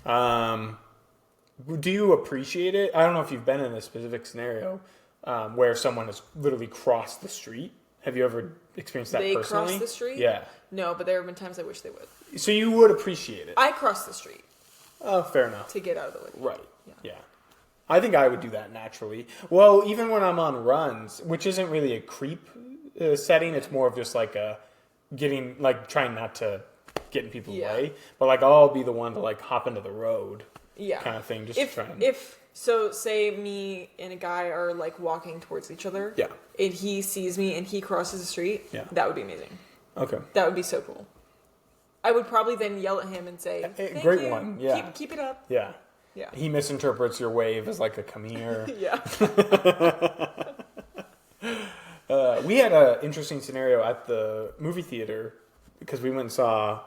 Yeah. Do you appreciate it? I don't know if you've been in a specific scenario where someone has literally crossed the street. Have you ever experienced that They personally? cross the street? Yeah. No, but there have been times I wish they would. So you would appreciate it? I cross the street Oh, fair enough. to get out of the way. Right. Yeah. Yeah. I think I would do that naturally. Well, even when I'm on runs, which isn't really a creep setting, it's more of just like trying not to get in people's way. But like I'll be the one to like hop into the road. Yeah. Kind of thing. Just So say me and a guy are like walking towards each other. Yeah. And he sees me and he crosses the street. Yeah. That would be amazing. Okay. That would be so cool. I would probably then yell at him and say, Thank great you. one. Yeah. Keep it up. Yeah. Yeah. He misinterprets your wave as like a come here. Yeah. We had an interesting scenario at the movie theater because we went and saw,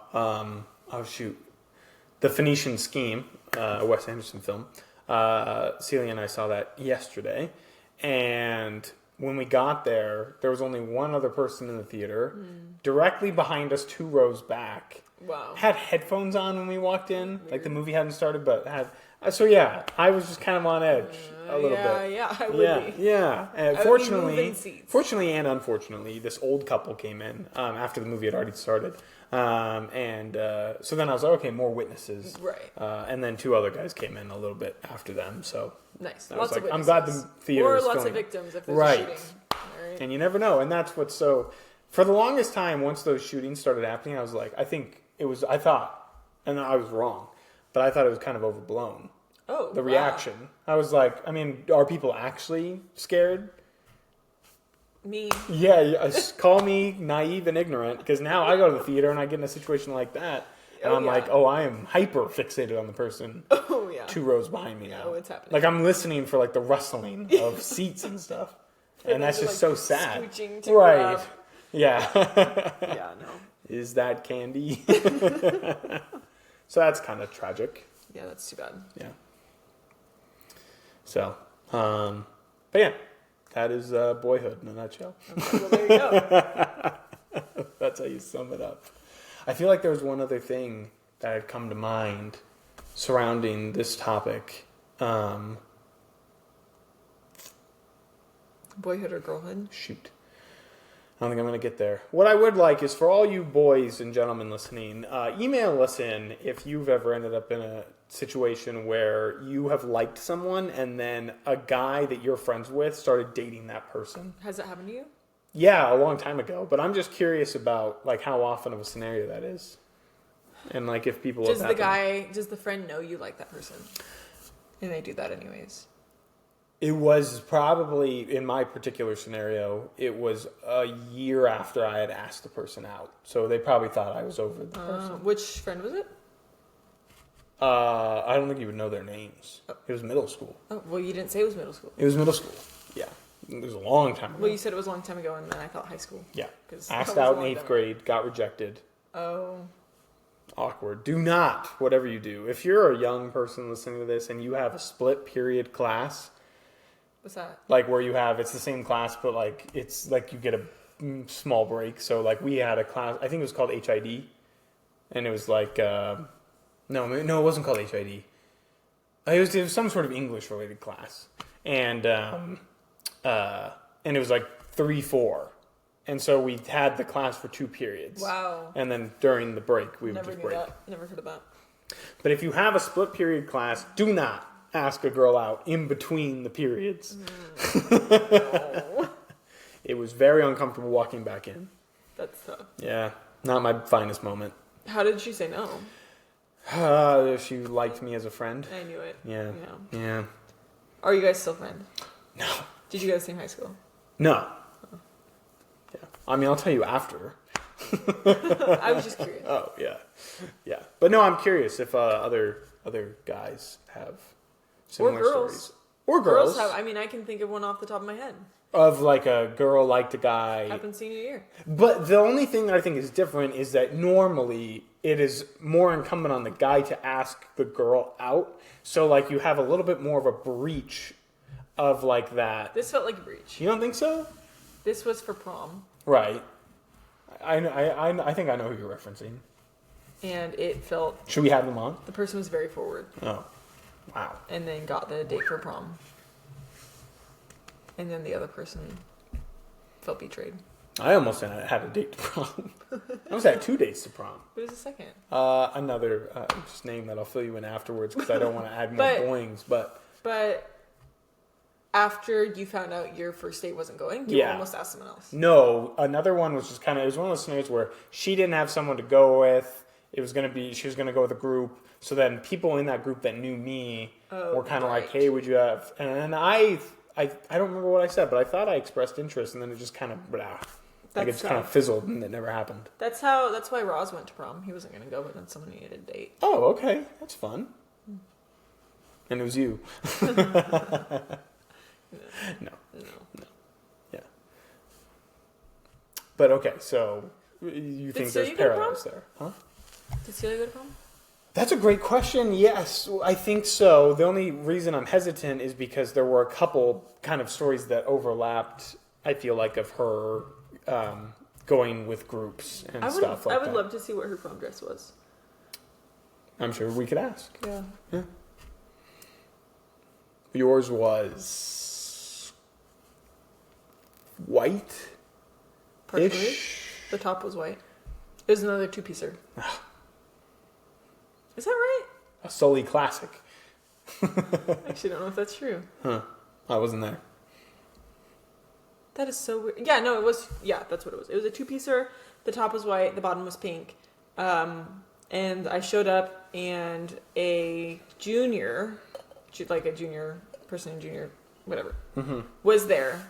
The Phoenician Scheme, a Wes Anderson film. Celia and I saw that yesterday. And when we got there, there was only one other person in the theater. Directly behind us, 2 rows back. Wow. Had headphones on when we walked in. Like the movie hadn't started, but had... So yeah, I was just kind of on edge a little bit. Yeah, I would be. Yeah. And I would be moving seats. fortunately and unfortunately, this old couple came in after the movie had already started. So then I was like, okay, more witnesses. Right. And then 2 other guys came in a little bit after them. So Nice. I Lots was of like, I'm witnesses. glad the theater or is lots filling. of victims if there's Right. a shooting. All right. And you never know. And that's what's so... For the longest time, once those shootings started happening, I was like, I thought, and I was wrong, but I thought it was kind of overblown. Oh, The wow. reaction. I was like, I mean, are people actually scared? Me. Yeah, call me naive and ignorant, because now I go to the theater and I get in a situation like that, and I'm like, I am hyper fixated on the person Oh, yeah. 2 rows behind me now. Oh, it's happening. Like, I'm listening for, like, the rustling of seats and stuff. And that's then just you're, so sad. scooching to Right. grab. Yeah. Yeah, no. Is that candy? So that's kind of tragic. Yeah, that's too bad. Yeah. So, but yeah, that is boyhood in a nutshell. Okay, well, there you go. That's how you sum it up. I feel like there was one other thing that had come to mind surrounding this topic. Boyhood or girlhood? Shoot. I don't think I'm going to get there. What I would like is for all you boys and gentlemen listening, email us in if you've ever ended up in a situation where you have liked someone and then a guy that you're friends with started dating that person. Has that happened to you? Yeah, a long time ago. But I'm just curious about like how often of a scenario that is. And like if people Does the friend know you like that person? And they do that anyways. It was probably, in my particular scenario, it was a year after I had asked the person out. So they probably thought I was over the person. Which friend was it? I don't think you would know their names. It was middle school. Oh, well, you didn't say it was middle school. It was middle school. Yeah. It was a long time ago. Well, you said it was a long time ago, and then I thought high school. Yeah. 'Cause Asked that was out a in long 8th time grade, got rejected. Oh. Awkward. Do not, whatever you do. If you're a young person listening to this and you have a split period class... What's that? Like where you have, it's the same class, but like it's like you get a small break. So like we had a class, I think it was called HID. And it was like, no, it wasn't called HID. It was some sort of English related class. and it was like 3-4. And so we had the class for 2 periods. Wow. And then during the break, we would Never just knew break. that. Never heard of that. But if you have a split period class, do not ask a girl out in between the periods. No. It was very uncomfortable walking back in. That's tough. Yeah, not my finest moment. How did she say no? She liked me as a friend. I knew it. Yeah. Yeah. Yeah. Are you guys still friends? No. Did you go to the same high school? No. Yeah. I mean, I'll tell you after. I was just curious. Oh, yeah. Yeah. But no, I'm curious if other guys have similar stories. Or girls. Have. I mean, I can think of one off the top of my head. Of like a girl liked a guy. Happened senior year. But the only thing that I think is different is that normally it is more incumbent on the guy to ask the girl out. So like you have a little bit more of a breach of like that. This felt like a breach. You don't think so? This was for prom. Right. I think I know who you're referencing. And it felt... Should we have them on? The person was very forward. Oh. Wow. And then got the date for prom. And then the other person felt betrayed. I almost had a date to prom. I almost had 2 dates to prom. What is the second? Another just name that I'll fill you in afterwards because I don't want to add more boings. But after you found out your first date wasn't going, you almost asked someone else. No, another one was just it was one of those scenarios where she didn't have someone to go with. She was going to go with a group. So then people in that group that knew me were kind of like, hey, would you have, and I don't remember what I said, but I thought I expressed interest and then it just kind of, it just kind of fizzled and it never happened. That's why Roz went to prom. He wasn't going to go, but then someone needed a date. Oh, okay. That's fun. And it was you. No. Yeah. But okay, so you think there's parallels there, huh? Did Celia go to prom? That's a great question. Yes, I think so. The only reason I'm hesitant is because there were a couple kind of stories that overlapped, I feel like, of her going with groups and stuff like that. I would love to see what her prom dress was. I'm sure we could ask. Yeah. Yours was white-ish? Partially. The top was white. It was another 2-piecer. Is that right? A Sully classic. I actually don't know if that's true. Huh. I wasn't there. That is so weird. Yeah, no, it was... Yeah, that's what it was. It was a 2-piecer. The top was white. The bottom was pink. And I showed up and a junior, like a junior person in junior, whatever, was there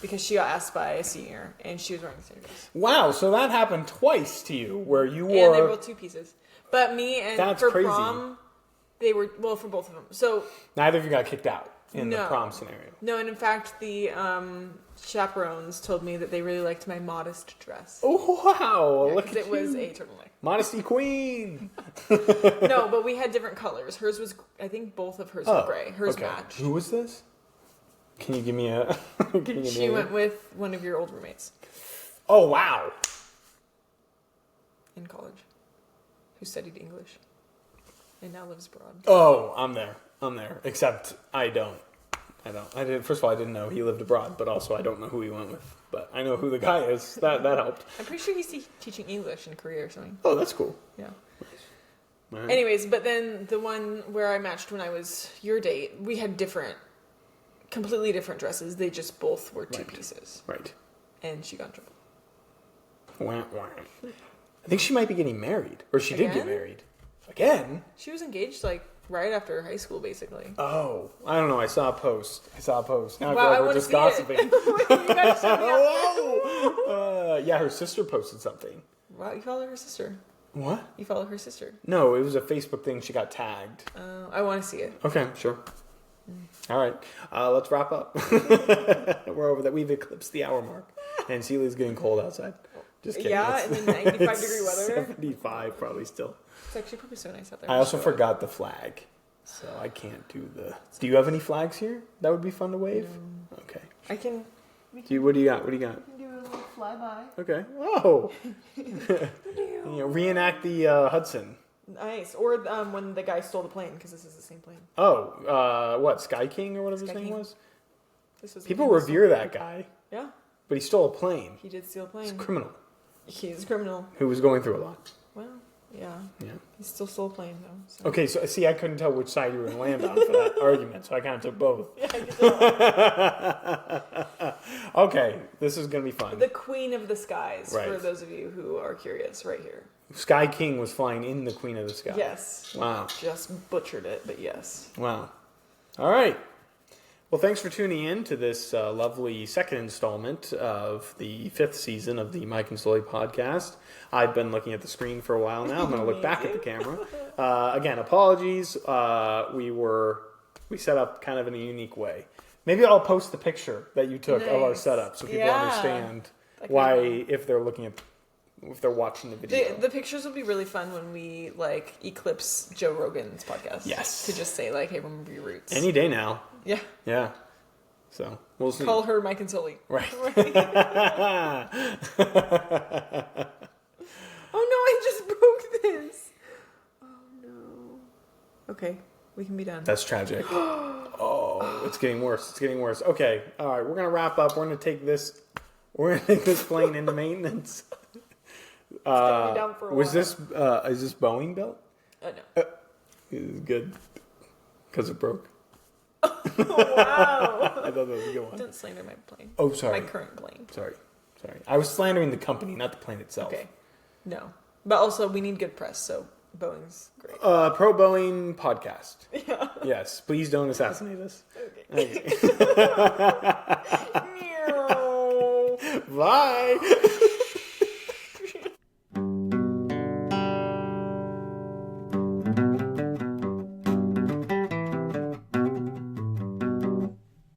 because she got asked by a senior and she was wearing the same dress. Wow, so that happened twice to you where you wore... And they were both 2 pieces. But me and That's for crazy. prom, they were, well, for both of them. So Neither of you got kicked out in the prom scenario. No, and in fact, the chaperones told me that they really liked my modest dress. Oh, wow. Look at it was a turtleneck. Modesty queen. No, but we had different colors. Hers was, I think both of hers were gray. Hers matched. Who was this? Can you give me a... She went with one of your old roommates. Oh, wow. In college. Who studied English. And now lives abroad. Oh, I'm there. Except I don't. First of all, I didn't know he lived abroad, but also I don't know who he went with. But I know who the guy is. That helped. I'm pretty sure he's teaching English in Korea or something. Oh, that's cool. Yeah. Right. Anyways, but then the one where I matched when I was your date, we had completely different dresses. They just both were 2 pieces. Right. And she got in trouble. Wah, wah. I think she might be getting married. Or she did get married. Again? She was engaged like right after high school, basically. Oh, I don't know. I saw a post. Now Wow, I feel like we're just gossiping. Yeah, her sister posted something. Wow, you follow her sister. What? You follow her sister. No, it was a Facebook thing. She got tagged. I want to see it. Okay, sure. All right. Let's wrap up. We're over that. We've eclipsed the hour mark. And Celia's getting cold outside. Just kidding. Yeah, in the 95-degree weather. 75 probably still. It's actually probably so nice out there. I also forgot the flag. So I can't do the... Do you have any flags here? That would be fun to wave? Okay. I can... What do you got? We can do a little flyby. Okay. Oh! Reenact the Hudson. Nice. Or when the guy stole the plane, because this is the same plane. Oh, what, Sky King or whatever Sky his name King. was? This was People revere that guy, Yeah, but he stole a plane. he did steal a plane. He's a criminal He's a criminal. who was going through a lot. Well, yeah. Yeah. He still stole a plane, though. So. Okay, so see, I couldn't tell which side you were going to land on for that argument, so I kind of took both. Yeah, I can tell. Okay, this is going to be fun. The Queen of the Skies, Right. for those of you who are curious, right here. Sky King was flying in the Queen of the Sky. Yes. Wow. Just butchered it, but yes. Wow. All right. Well, thanks for tuning in to this lovely second installment of the 5th season of the Mike and Sully podcast. I've been looking at the screen for a while now. I'm going to look back at the camera. Again, apologies. We set up kind of in a unique way. Maybe I'll post the picture that you took of our Nice. setup so people Yeah. understand That could why, be fun. if they're watching the video. The pictures will be really fun when we eclipse Joe Rogan's podcast. Yes. To just say hey, remember your roots. Any day now. Yeah. Yeah. So we'll see. Call her Mike and Sully. Right. Oh no, I just broke this. Oh no. Okay, we can be done. That's tragic. Oh, it's getting worse. It's getting worse. Okay. All right. We're gonna wrap up. We're gonna take this plane into maintenance. It's gonna be down for a while. Is this Boeing built? No. It is good because it broke. Wow. I thought that was a good one. Don't slander my plane. Oh, sorry. My current plane. Sorry. I was slandering the company, not the plane itself. Okay. No. But also, we need good press, so Boeing's great. Pro Boeing podcast. Yeah. Yes. Please don't assassinate us. Okay. Okay. Bye.